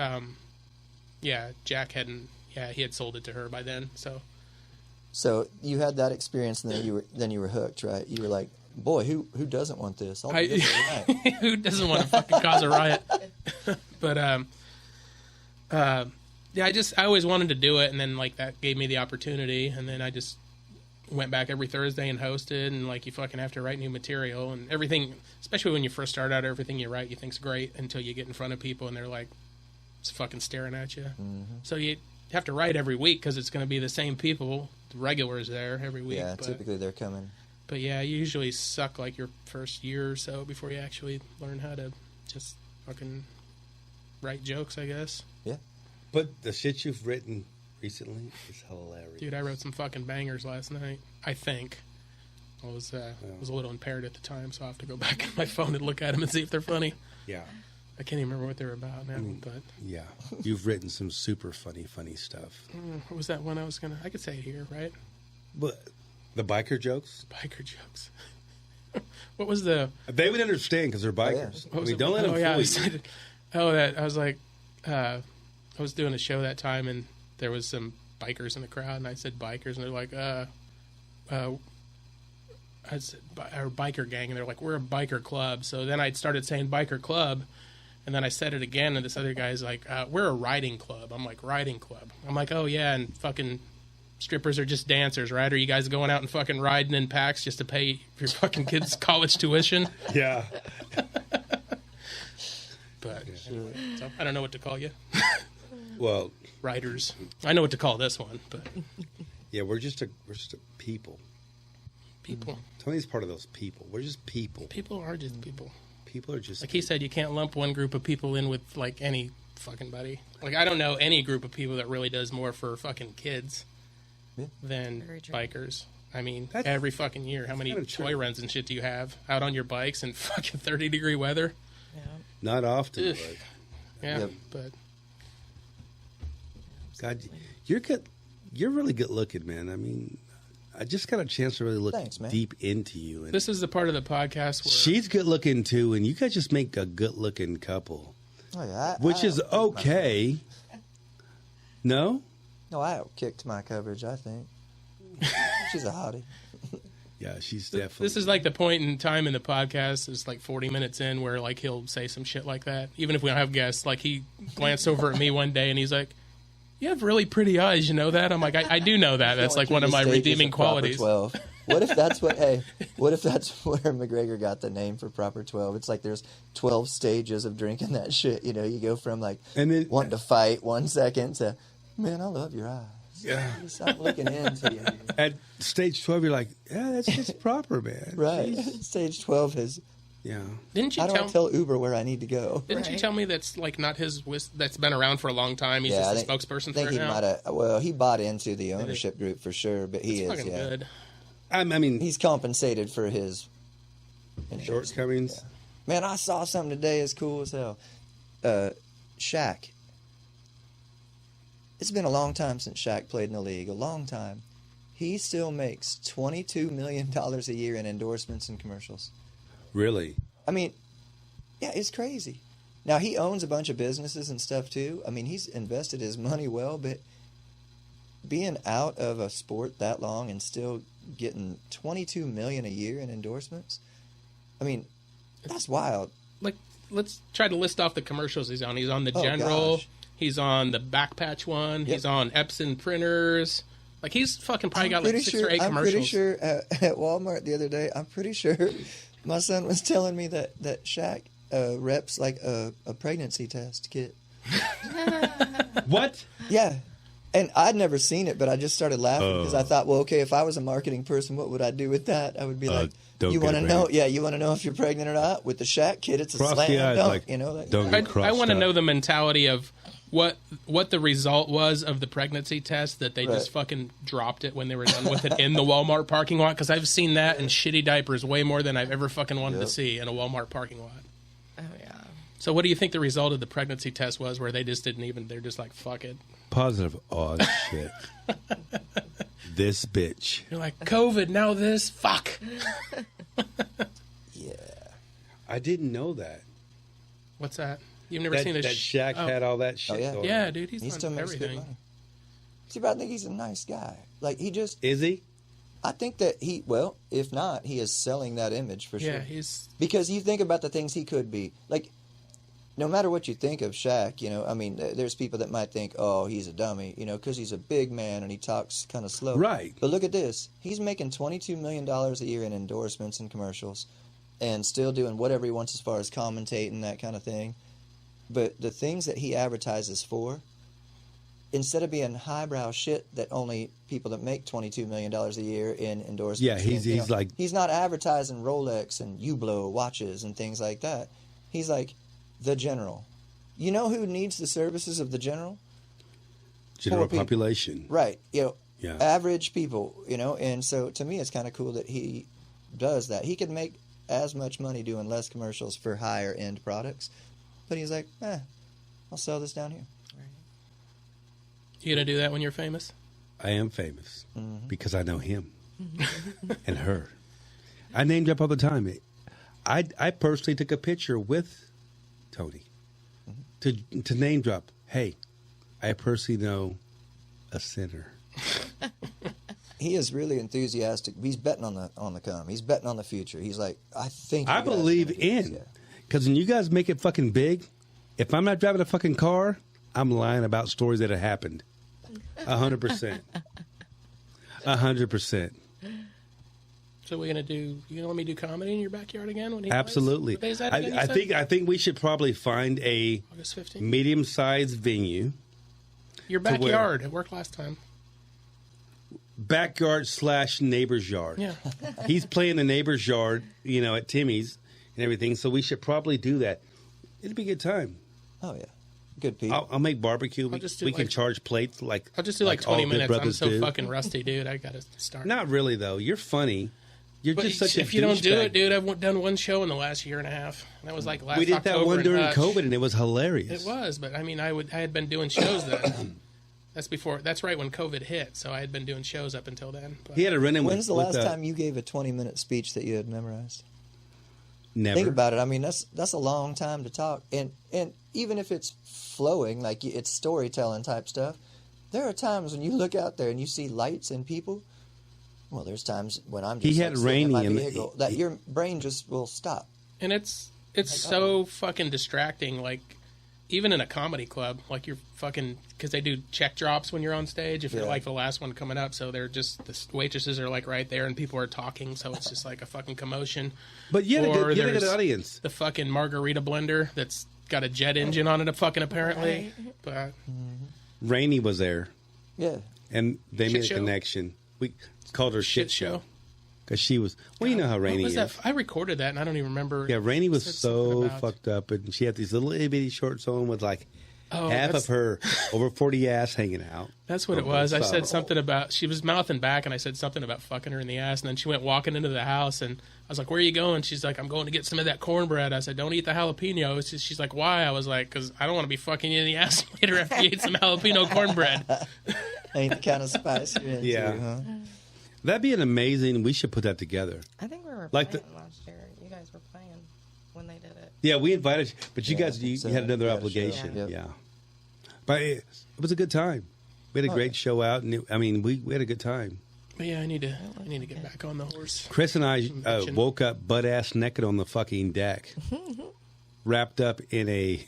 Yeah. Yeah, Jack hadn't. Yeah, he had sold it to her by then. So So you had that experience, and then you were hooked, right? You were like, boy, who doesn't want this? I'll do this every night. who doesn't want to fucking cause a riot? But yeah, I always wanted to do it, and then like that gave me the opportunity, and then I just went back every Thursday and hosted, and like you fucking have to write new material and everything, especially when you first start out. Everything you write you think's great until you get in front of people and they're like just fucking staring at you. So you have to write every week because it's going to be the same people, the regulars there every week. Yeah, but, typically they're coming. but yeah, you usually suck like your first year or so before you actually learn how to just fucking write jokes, I guess. Yeah. But the shit you've written recently is hilarious. Dude, I wrote some fucking bangers last night. I think I was a little impaired at the time, so I'll have to go back on my phone and look at them and see if they're funny. Yeah. I can't even remember what they were about now. But Yeah. You've written some super funny stuff. what was that one I was gonna? I could say it here, right? But the biker jokes? Biker jokes. What was the? They would understand because they're bikers. What was I mean, it? don't let them I fool you. said, that I was like, I was doing a show that time, and there was some bikers in the crowd, and I said bikers, and they're like, I said, our biker gang, and they're like, we're a biker club. So then I started saying biker club, and then I said it again, and this other guy's like, we're a riding club. I'm like, riding club. I'm like, oh yeah, and fucking strippers are just dancers, right? Are you guys going out and fucking riding in packs just to pay your fucking kids' college tuition? Yeah. But anyway, so I don't know what to call you. Well, Riders. I know what to call this one, but yeah, we're just a people. people. Tony's part of those people. We're just people. People are just people. People are just Like he said, you can't lump one group of people in with like any fucking buddy. Like I don't know any group of people that really does more for fucking kids than Very true. bikers. I mean, That's- every fucking year, how many kinda true. toy runs and shit do you have out on your bikes in fucking 30-degree weather? Yeah. Not often, Ugh. but Yeah, Yep. but God, you're good. You're really good looking, man. I mean, I just got a chance to really look Thanks, man. deep into you. And this is the part of the podcast where she's good looking too, and you guys just make a good looking couple, Oh, yeah. which is okay. No? No, I outkicked my coverage, I think. She's a hottie. Yeah, she's definitely. this is like the point in time in the podcast is like 40 minutes in where like he'll say some shit like that. Even if we don't have guests, like he glanced over at me one day and he's like, "You have really pretty eyes, you know that?" I'm like, I do know that. That's like one of my redeeming qualities. 12. What if that's what? Hey, what if that's where McGregor got the name for Proper 12? It's like there's 12 stages of drinking that shit. You know, you go from like And then- wanting to fight 1 second to, man, I love your eyes. Yeah. Stop looking into you. At stage 12, you're like, yeah, that's just proper, man. Right. Stage 12 is. Yeah. Didn't you I don't tell Uber where I need to go. Didn't you Right. tell me that's like not his that's been around for a long time? He's I just think, a spokesperson I think for he it now. might have. Well, he bought into the ownership group for sure, but he It's is. fucking Yeah, good. I mean, he's compensated for his shortcomings. Man, I saw something today as cool as hell. Shaq. It's been a long time since Shaq played in the league. A long time. He still makes $22 million a year in endorsements and commercials. Really? I mean, yeah, it's crazy. Now, he owns a bunch of businesses and stuff, too. I mean, he's invested his money well, but being out of a sport that long and still getting $22 million a year in endorsements, I mean, that's wild. Like, let's try to list off the commercials he's on. He's on the Oh, General. gosh. He's on the Backpatch one. Yep. He's on Epson printers. Like, he's fucking probably got like 6 or 8 I'm commercials. pretty sure at Walmart the other day, I'm pretty sure my son was telling me that Shaq reps like a pregnancy test kit. What? Yeah. And I'd never seen it, but I just started laughing because I thought, well, okay, if I was a marketing person, what would I do with that? I would be like, don't you get want to know? pregnant. Yeah, you want to know if you're pregnant or not? With the Shaq kit, it's a Cross slam the eyes, dunk, like, you know? Like, don't I get crossed want to up. know the mentality of what the result was of the pregnancy test, that they just Right. fucking dropped it when they were done with it in the Walmart parking lot, because I've seen that in shitty diapers way more than I've ever fucking wanted to Yep. see in a Walmart parking lot. Oh yeah. So what do you think the result of the pregnancy test was, where they just didn't even, they're just like, fuck it. Positive. Oh, shit. This bitch. You're like, COVID, now this, fuck. yeah. I didn't know that. What's that? You've never That, seen this? that Shaq Oh. had all that shit yeah. going Yeah, on. dude, he's He still on makes good everything. money. See, but I think he's a nice guy. Like, he just, Is he? I think that he, well, if not, he is selling that image for sure. Yeah, he's Because you think about the things he could be. Like, no matter what you think of Shaq, you know, I mean, there's people that might think, oh, he's a dummy, you know, because he's a big man and he talks kind of slow. Right. But look at this. He's making $22 million a year in endorsements and commercials and still doing whatever he wants as far as commentating, that kind of thing. But the things that he advertises for, instead of being highbrow shit that only people that make $22 million a year in endorsements. Yeah, he's like- He's not advertising Rolex and Hublot watches and things like that. He's like the General. You know who needs the services of the General? General Poor people. population. Right. You know, Yeah. average people, you know. And so to me, it's kind of cool that he does that. He could make as much money doing less commercials for higher end products. But he's like, I'll sell this down here. you gonna do that when you're famous? I am famous Mm-hmm. because I know him and her. I name drop all the time. I personally took a picture with Tony to name drop. Hey, I personally know a sinner. He is really enthusiastic. He's betting on the come. He's betting on the future. He's like, I think. I you guys are believe gonna do this. in. Yeah. Because when you guys make it fucking big, if I'm not driving a fucking car, I'm lying about stories that have happened. 100%. 100%. So we're gonna do? You gonna let me do comedy in your backyard again? When he Absolutely. Plays? What day is that again, you I said? I think we should probably find a August 15th. medium-sized venue, Your where? backyard. It worked last time. backyard / neighbor's yard. Yeah. He's playing the neighbor's yard, you know, at Timmy's and everything. So we should probably do that. It'd be a good time. Oh yeah, good people. I'll make barbecue. We just do can like- charge plates I'll just do like 20 all good minutes. I'm brothers so do. fucking rusty, dude. I gotta start. Not really though. You're funny. You're But just such a if you don't do douchebag. it, dude, I've done one show in the last year and a half. And that was like last We did October that one in during Hutch. COVID, and it was hilarious. It was, but I mean, I had been doing shows then. That's right when COVID hit, so I had been doing shows up until then. But He had a run-in with... When's the last time you gave a 20-minute speech that you had memorized? Never. Think about it. I mean, that's a long time to talk. And even if it's flowing, like it's storytelling type stuff, there are times when you look out there and you see lights and people. Well, there's times when I'm just He had sitting in my Rainey and- vehicle that your brain just will stop. and it's so fucking distracting. Like even in a comedy club, like you're fucking because they do check drops when you're on stage. If you're Yeah. like the last one coming up, so they're just the waitresses are like right there and people are talking, so it's just like a fucking commotion. But you had a Or good, you had a good there's audience. The fucking margarita blender that's got a jet engine on it, fucking apparently. But Rainey was there, Yeah. and they Shit made a show? connection. We called her Shit Show. Because she was... Well, you know how what Rainey was is. that? I recorded that and I don't even remember. Yeah, Rainey was Said so something about- fucked up, and she had these little itty-bitty shorts on with like Oh, half that's- of her over 40 ass hanging out. That's what it was. I said something about, she was mouthing back and I said something about fucking her in the ass. And then she went walking into the house and I was like, where are you going? She's like, I'm going to get some of that cornbread. I said, don't eat the jalapeno. She's like, why? I was like, because I don't want to be fucking you in the ass later after you eat some jalapeno cornbread. Ain't the kind of spice you're into, Yeah. huh? That'd be an amazing... We should put that together. I think we were Like playing last year. You guys were playing when they did it. Yeah, we invited you, but you Yeah, guys, you so had another we had a show. obligation. Yep. Yeah. But it was a good time. We had a great show out, and we had a good time. But yeah, I need to get back on the horse. Chris and I Mention. woke up butt-ass naked on the fucking deck, wrapped up in a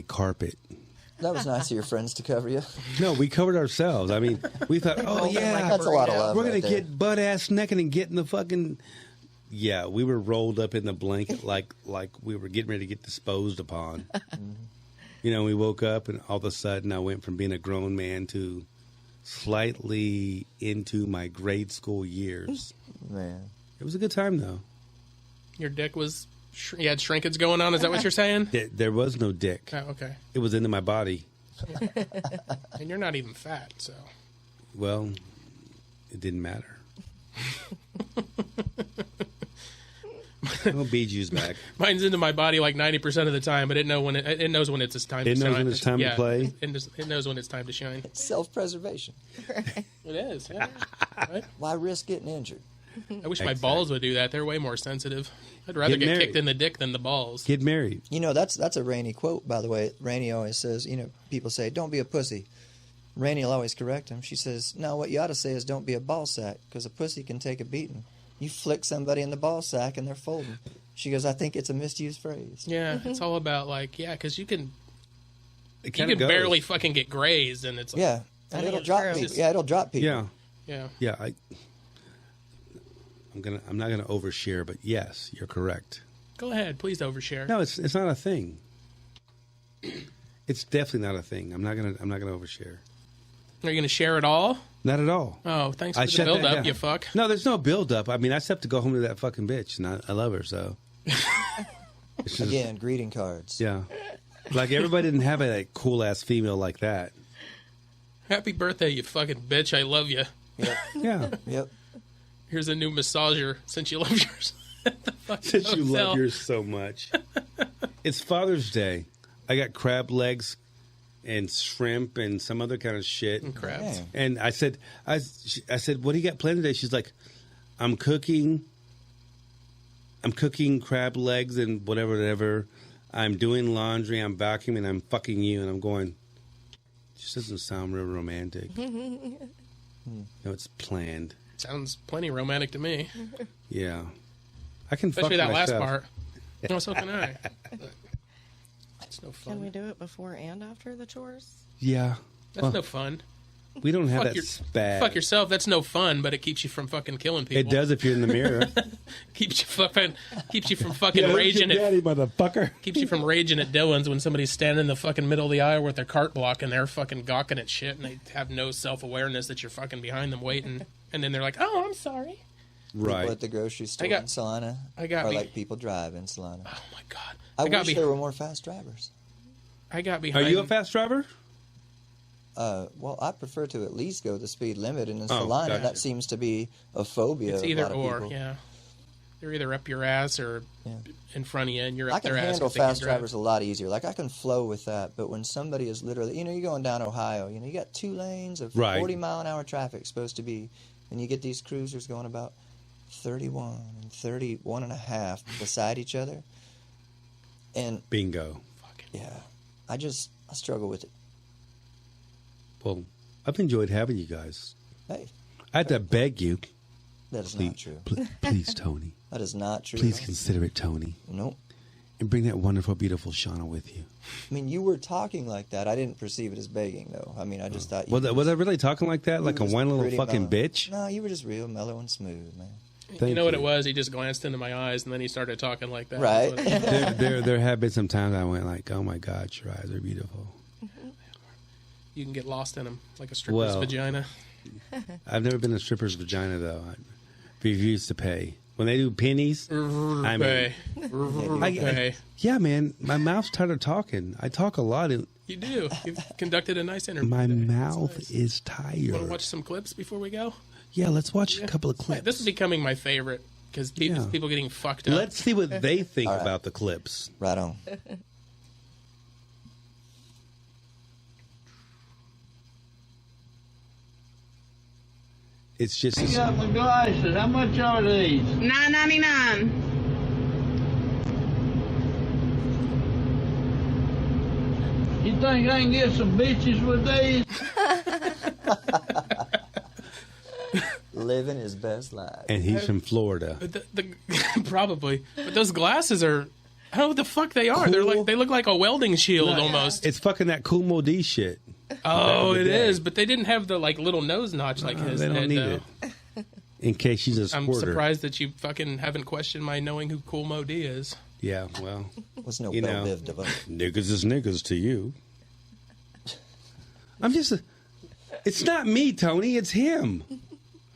carpet. That was nice of your friends to cover you. No, we covered ourselves. I mean, we thought, oh, yeah, That's a lot of love. we're going right to there. get butt-ass naked and get in the fucking... Yeah, we were rolled up in the blanket like we were getting ready to get disposed upon. You know, we woke up and all of a sudden I went from being a grown man to slightly into my grade school years. Man. It was a good time, though. Your dick was, you had shrinkage going on. Is that what you're saying? There was no dick. Oh, okay. It was into my body. And you're not even fat, so. Well, it didn't matter. Oh, Biju's back. Mine's into my body like 90% of the time, but it knows when it's its time to It shine. knows when it's time to play? It knows when it's time to shine. Self-preservation. It is, yeah. Right? Why risk getting injured? I wish my balls would do that. They're way more sensitive. I'd rather get married. kicked in the dick than the balls. Get married. You know, that's a Rainey quote, by the way. Rainey always says, people say, don't be a pussy. Rainey will always correct him. She says, no, what you ought to say is don't be a ball sack, because a pussy can take a beating. You flick somebody in the ball sack and they're folding. She goes, I think it's a misused phrase. Yeah, it's all about because you can It you kinda can goes. barely fucking get grazed, and it's like, Yeah. I And think it'll it's drop true. people. Yeah, it'll drop people. Yeah. yeah. Yeah, I'm not gonna overshare, but yes, you're correct. Go ahead, please overshare. No, it's not a thing. It's definitely not a thing. I'm not gonna overshare. Are you going to share it all? Not at all. Oh, thanks I for the shut that build up, down. you fuck. No, there's no build up. I mean, I just have to go home to that fucking bitch, and I love her, so. It's just- Again, greeting cards. Yeah. Like everybody didn't have a cool ass female like that. Happy birthday, you fucking bitch. I love you. Yep. Yeah. Yep. Here's a new massager since you love yours. Since you hotel. love yours so much. It's Father's Day. I got crab legs and shrimp and some other kind of shit. And crabs. Dang. And I said, what do you got planned today? She's like, I'm cooking crab legs and whatever. I'm doing laundry. I'm vacuuming. I'm fucking you. And I'm going, this doesn't sound real romantic. No, it's planned. Sounds plenty romantic to me. Yeah. I can Especially fuck that last myself. part. No, so can I. It's no Can we fun. do it before and after the chores? Yeah. That's Well, no fun. we don't have Fuck that your- spaz. Fuck yourself. That's no fun, but it keeps you from fucking killing people. It does if you're in the mirror. Keeps you from fucking raging at daddy, motherfucker. keeps you from raging at Dylan's when somebody's standing in the fucking middle of the aisle with their cart block and they're fucking gawking at shit and they have no self-awareness that you're fucking behind them waiting, and then they're like, "Oh, I'm sorry." Right. People at the grocery store got- in Salina. I got or me- like people drive in Salina. Oh my god. I got wish there were more fast drivers. I got Are behind. you a fast driver? Well, I prefer to at least go the speed limit, and in Salina, gotcha. that seems to be a phobia. It's of a either lot of or, people. yeah. They're either up your ass or in front of you, and you're I up can their ass. handle 'cause they can't fast drive. drivers a lot easier. Like, I can flow with that, but when somebody is literally, you're going down Ohio, you got 2 lanes of Right. 40-mile-an-hour traffic supposed to be, and you get these cruisers going about 31 and 31 and a half beside each other. And, Bingo. yeah, I struggle with it. Well, I've enjoyed having you guys. Hey, I had to beg you. that is not true. Please, Tony. That is not true. Please consider it, Tony. Nope. And bring that wonderful, beautiful Shawna with you. I mean, you were talking like that. I didn't perceive it as begging, though. I mean, I just thought... Was I really talking like that? Like a was whiny little pretty fucking mellow. bitch? No, you were just real mellow and smooth, man. You know what it was? He just glanced into my eyes, and then he started talking like that. Right. That's what it was. There have been some times I went like, oh my God, your eyes are beautiful. You can get lost in them, like a stripper's vagina. I've never been a stripper's vagina, though. I refuse to pay. When they do pennies, I mean... Pay. Yeah, man, my mouth's tired of talking. I talk a lot. And You do. You've conducted a nice interview. my today. mouth That's nice. is tired. You want to watch some clips before we go? Yeah, let's watch a couple of clips. This is becoming my favorite because people getting fucked up. Let's see what they think All right. about the clips. Right on. It's just... I got my glasses. How much are these? $9.99. You think I can get some bitches with these? Living his best life. And he's from Florida. Probably, but those glasses are. I don't know what the fuck they are. Cool. They look like a welding shield almost. It's fucking that Kumo D shit. Oh, it day. is. But they didn't have the little nose notch like his. They don't did, need though. it. In case she's a I'm squirter. surprised that you fucking haven't questioned my knowing who Cool Mo D is. Yeah, well, Was no you know, Belle Biv DeVoe. niggas is niggas to you. I'm just... It's not me, Tony. It's him.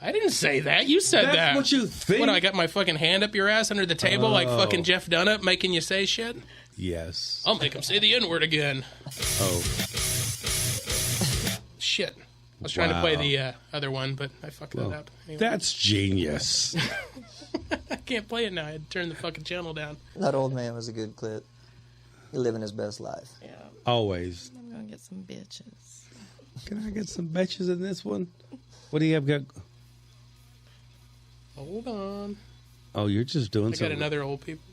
I didn't say that. You said That's that. what you think. What, I got my fucking hand up your ass under the table like fucking Jeff Dunnup making you say shit? Yes. I'll make him say the N-word again. Oh. Shit. I was trying to play the other one, but I fucked that up. Anyway. That's genius. I can't play it now. I had to turn the fucking channel down. That old man was a good clip. He living his best life. Yeah, Always. I'm gonna get some bitches. Can I get some bitches in this one? What do you have got? Hold on. Oh, you're just doing I got something. another old people.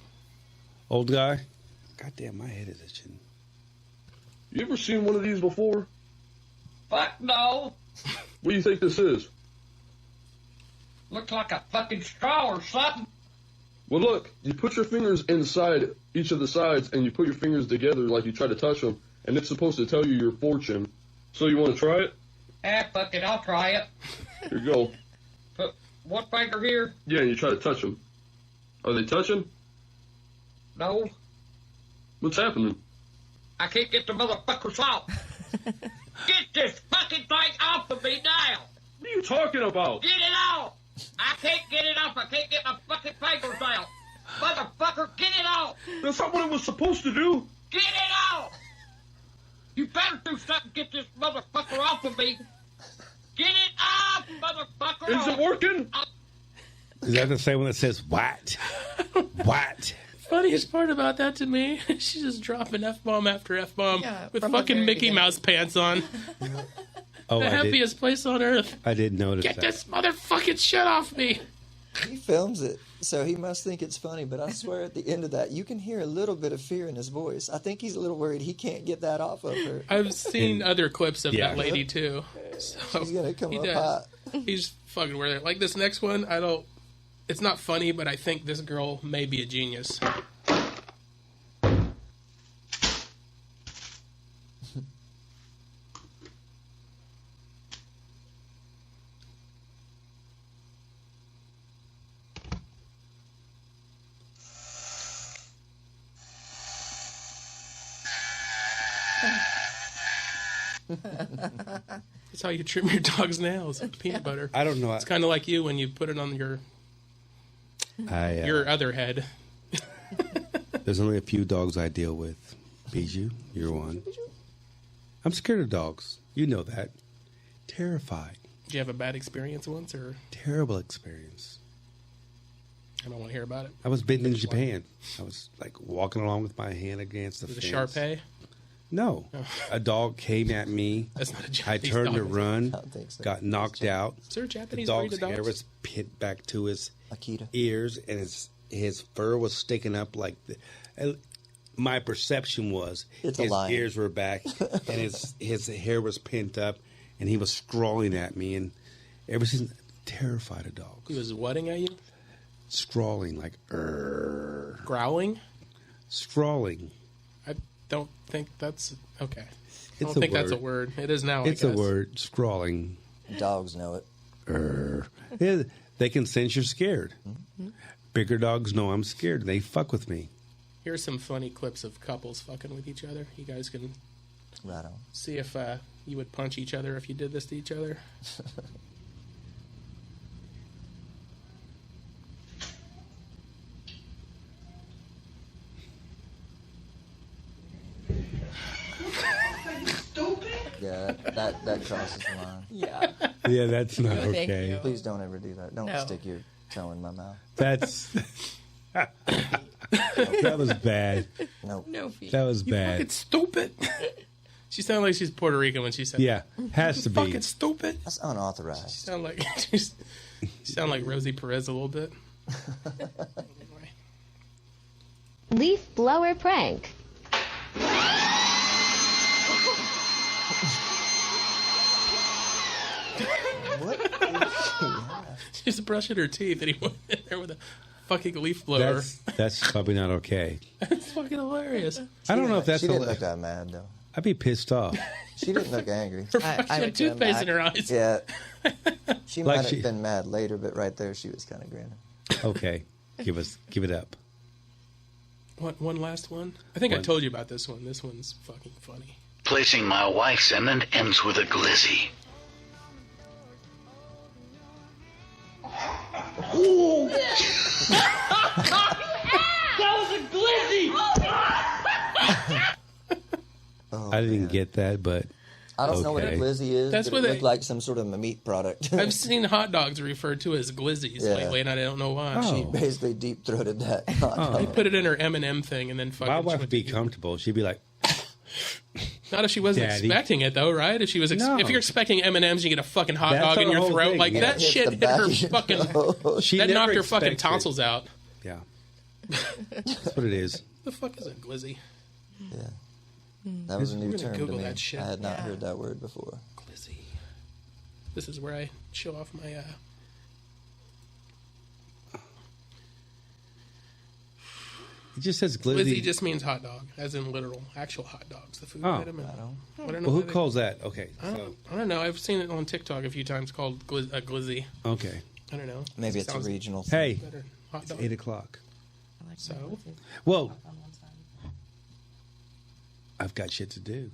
Old guy? Goddamn, my head is itching. You ever seen one of these before? Fuck no. What do you think this is? Looks like a fucking straw or something. Well, look, you put your fingers inside each of the sides, and you put your fingers together like you try to touch them, and it's supposed to tell you your fortune. So you want to try it? Ah, fuck it, I'll try it. Here you go. Put one finger here? Yeah, and you try to touch them. Are they touching? No, What's happening? I can't get the motherfuckers out. Get this fucking thing off of me now. What are you talking about? Get it out. I can't get it off. I can't get my fucking fingers out. Motherfucker, get it out. That's not what it was supposed to do. Get it out. You better do something to get this motherfucker off of me. Get it off, motherfucker. Is it working? Is that the same one that says, what? What? Funniest part about that to me, she's just dropping F-bomb after F-bomb Yeah, with from the fucking very Mickey beginning. Mouse pants on. Oh, The happiest place on earth. I did notice Get that. this motherfucking shit off me. He films it, so he must think it's funny, but I swear at the end of that, you can hear a little bit of fear in his voice. I think he's a little worried he can't get that off of her. I've seen other clips of Yeah. that lady too. So She's gonna come he up does. hot. He's fucking weird. Like this next one, I don't. It's not funny, but I think this girl may be a genius. That's how you trim your dog's nails with peanut butter. I don't know. It's kind of like you when you put it on your other head. There's only a few dogs I deal with. Bijou, you're one. I'm scared of dogs. You know that. Terrified. Did you have a bad experience once, or Terrible experience. I don't want to hear about it? I was bitten in Japan. I was like walking along with my hand against the Was it fence. a Shar-Pei? No. A dog came at me. That's not a I Japanese turned dog, to is it? run, I don't think so. got knocked out. Is there a The Japanese breed dog's of dogs? hair was pinned back to his Akita. ears, and his fur was sticking up like my perception was It's a his lion. ears were back, and his hair was pinned up, and he was scrawling at me, and ever since terrified of dogs. He was whatting at you? Scrawling like Growling? scrawling. I don't think that's okay. I It's don't a think that's a word. word. It is now. It's I a guess. word, scrawling. Dogs know it. Yeah, they can sense you're scared. Bigger dogs know I'm scared, and they fuck with me. Here's some funny clips of couples fucking with each other. You guys can Right on. see if you would punch each other if you did this to each other. Yeah, that crosses the line. Yeah. Yeah, that's not Thank okay. you. Please don't ever do that. Don't No. stick your toe in my mouth. That's that was bad. Nope. No feet. That was You fucking bad. stupid. She sounded like she's Puerto Rican when she said, Yeah, has to be. fucking stupid." That's unauthorized. Sound like you sound like Rosie Perez a little bit. Anyway. Leaf blower prank. What? Is she have? She's brushing her teeth, and he went in there with a fucking leaf blower. That's probably not okay. It's fucking hilarious. I don't know if that's. She didn't look that mad though. I'd be pissed off. She didn't look angry. She I had would do toothpaste in her eyes. Yeah. She Like might she- have been mad later, but right there she was kind of grinning. Okay, give it up. One last one. I think I One. told you about this one. This one's fucking funny. Placing my wife's and ends with a glizzy. That was a glizzy! Oh, I didn't man. get that, but I don't know what a okay. glizzy is. That's but what it they- looked like some sort of a meat product. I've seen hot dogs referred to as glizzies Yeah. lately, and I don't know why. Oh. She basically deep throated that. They put it in her M&M thing, and then fucking. my she wife went would be to- comfortable. She'd be like, Not if she wasn't Daddy. expecting it, though, right? If she was, No. if you're expecting M&Ms, and you get a fucking hot That's dog in our your whole throat, thing, like yeah. that Hit shit the hit back her of your fucking. nose. she That never knocked her fucking expects it. tonsils out. Yeah, that's what it is. The fuck is a glizzy? Yeah. That was a new We're gonna term to Google me. that shit. I had not Yeah. heard that word before. Glizzy. This is where I show off my. It just says glizzy. Glizzy just means hot dog, as in literal, actual hot dogs. The food Oh. item. I don't. I don't know. well, who why they- calls that? Okay, I don't know. I've seen it on TikTok a few times called a glizzy. okay. I don't know. Maybe it's a Sounds regional thing. Hey, better. Hot it's dog. 8:00. So Well, I've got shit to do.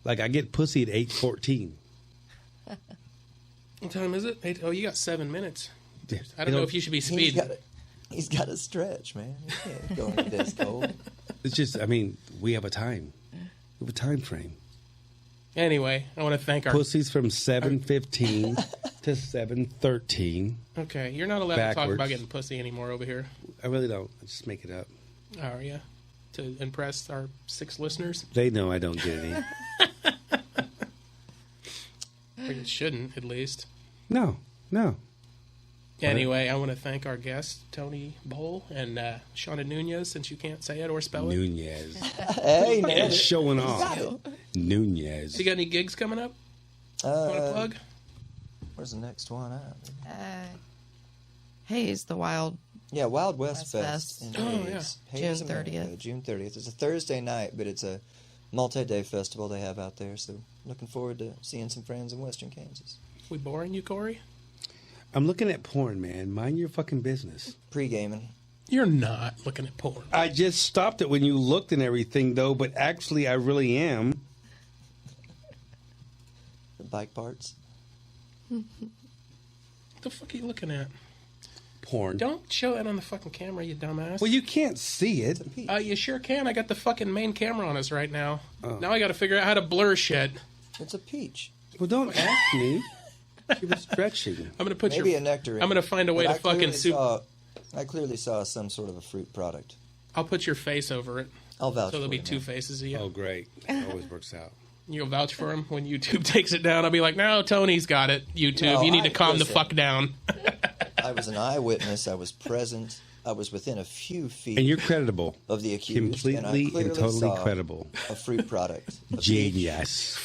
Like I get pussy at 8:14. what time is it? Oh, you got 7 minutes. Yeah, I don't know if you should be speeding. He's got to stretch, man. He can't go into this cold. It's just. I mean, we have a time. We have a time frame. Anyway, I want to thank our. Pussy's from 7:15 to 7:13. Okay, you're not allowed to talk Backwards. about getting pussy anymore over here. I really don't. I just make it up. Are you? To impress our 6 listeners? They know I don't get any. Or you shouldn't, at least. No. Anyway, I want to thank our guests, Tony Bowell and Shawna Nunez, since you can't say it or spell it. Nunez. Hey, man. It's showing off. Nunez. You got any gigs coming up? Want to plug? Where's the next one at? Hayes, the Wild. Yeah, Wild West West Fest. Fest. In Oh, Hayes. yeah. Hayes, June America, 30th. June 30th. It's a Thursday night, but it's a multi-day festival they have out there. So looking forward to seeing some friends in Western Kansas. We boring you, Corey? I'm looking at porn, man. Mind your fucking business. Pre-gaming. You're not looking at porn. I just stopped it when you looked and everything, though, but actually I really am. The bike parts. What the fuck are you looking at? porn. Don't show that on the fucking camera, you dumbass. Well, you can't see it. You sure can. I got the fucking main camera on us right now. Oh. Now I got to figure out how to blur shit. It's a peach. Well, don't ask me. She was stretching. I'm gonna put Maybe a nectarine. I'm gonna find a way But to fucking soup. I clearly saw some sort of a fruit product. I'll put your face over it. I'll vouch So there'll for be you, two man. faces of you. Oh, great. It always works out. You'll vouch for him when YouTube takes it down. I'll be like, no, Tony's got it. YouTube, No, you need to calm the listen. fuck down. I was an eyewitness. I was present. I was within a few feet And you're credible. of the accused. and I Completely clearly and totally saw credible. a fruit product. A peach, Genius.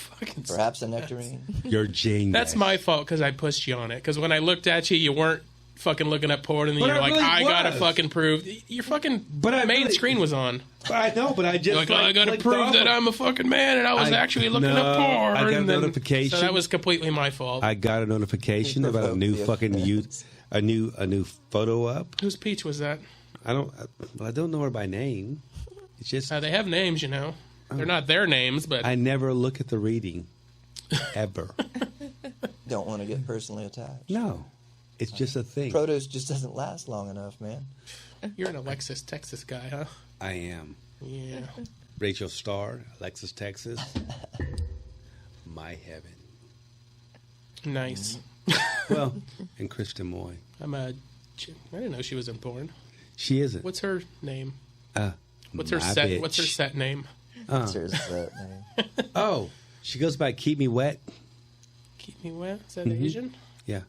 perhaps a nectarine. You're genius. That's my fault because I pushed you on it. Because when I looked at you, you weren't fucking looking up porn, and then But you're I like, really I gotta was. fucking prove. Your fucking main really- screen was on. I know, but I just You're like, I gotta clicked prove off that it. I'm a fucking man, and I was actually looking up porn. I got a and then- notification. So that was completely my fault. I got a notification about a new fucking a new photo up. Whose peach was that? I don't know her by name. It's just They have names, you know. They're not their names, but I never look at the reading ever. Don't want to get personally attacked. No, it's just a thing. Produce just doesn't last long enough, man. you're an Alexis, Texas guy, huh? I am Yeah. Rachel Starr, Alexis, Texas. My heaven. Nice. Well, and Kristen Moy. I didn't know she was in porn. She isn't. What's her name? What's my her set? bitch. What's her set name? Seriously, that name. Oh, she goes by Keep Me Wet. Keep Me Wet. Is that Mhm. Asian? Yeah,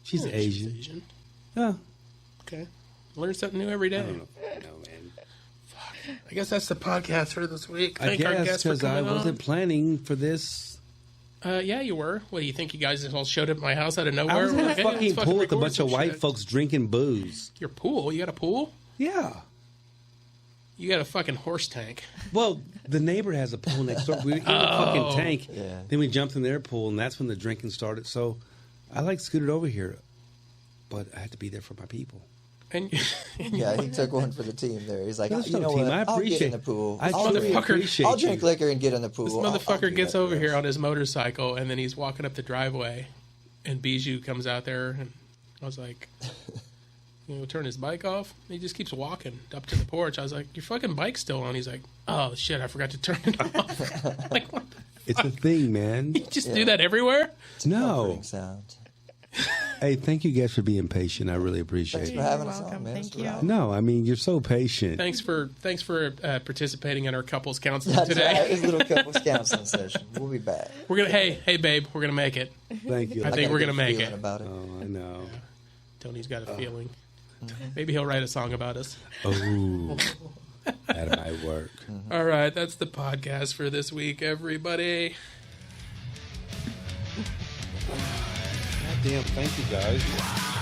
she's Yeah, Asian. She's Asian. Oh, Okay. Learn something new every day. I don't know. No, man. I guess that's the podcast for this week. I Thank our guess guests for because I coming wasn't planning for this. on. Yeah, you were. What do you think? You guys just all showed up at my house out of nowhere? I was in a Like, hey, let's fucking pool with a record bunch some of white shit. folks drinking booze. Your pool? You got a pool? Yeah. You got a fucking horse tank. Well, the neighbor has a pool next door. We were in the fucking tank. Yeah. Then we jumped in their pool, and that's when the drinking started. So I scooted over here, but I had to be there for my people. And Yeah, he took one for the team there. He's like, That's you no know team. what? I I'll get appreciate- in the pool. I I'll totally drink- appreciate I'll drink you. liquor and get in the pool. this I'll motherfucker do gets that over for here us. on his motorcycle, and then he's walking up the driveway, and Bijou comes out there, and I was like, turn his bike off. He just keeps walking up to the porch. I was like, your fucking bike's still on. He's like, oh shit, I forgot to turn it off. Like, what? It's a thing, man. You just do that everywhere? No. Comforting sound. Hey, thank you guys for being patient. I really appreciate Thanks it. for having us welcome. on, man. Thank It's you. right. No, I mean, you're so patient. Thanks for participating in our couples counseling That's today. right. It's a little couples counseling session. We'll be back. We're gonna hey babe, we're gonna make it. Thank you. I got think a we're good gonna make feeling it. About it. Oh, I know. Tony's got a feeling. Maybe he'll write a song about us. Oh, that might work. All right, that's the podcast for this week, everybody. Goddamn, thank you guys.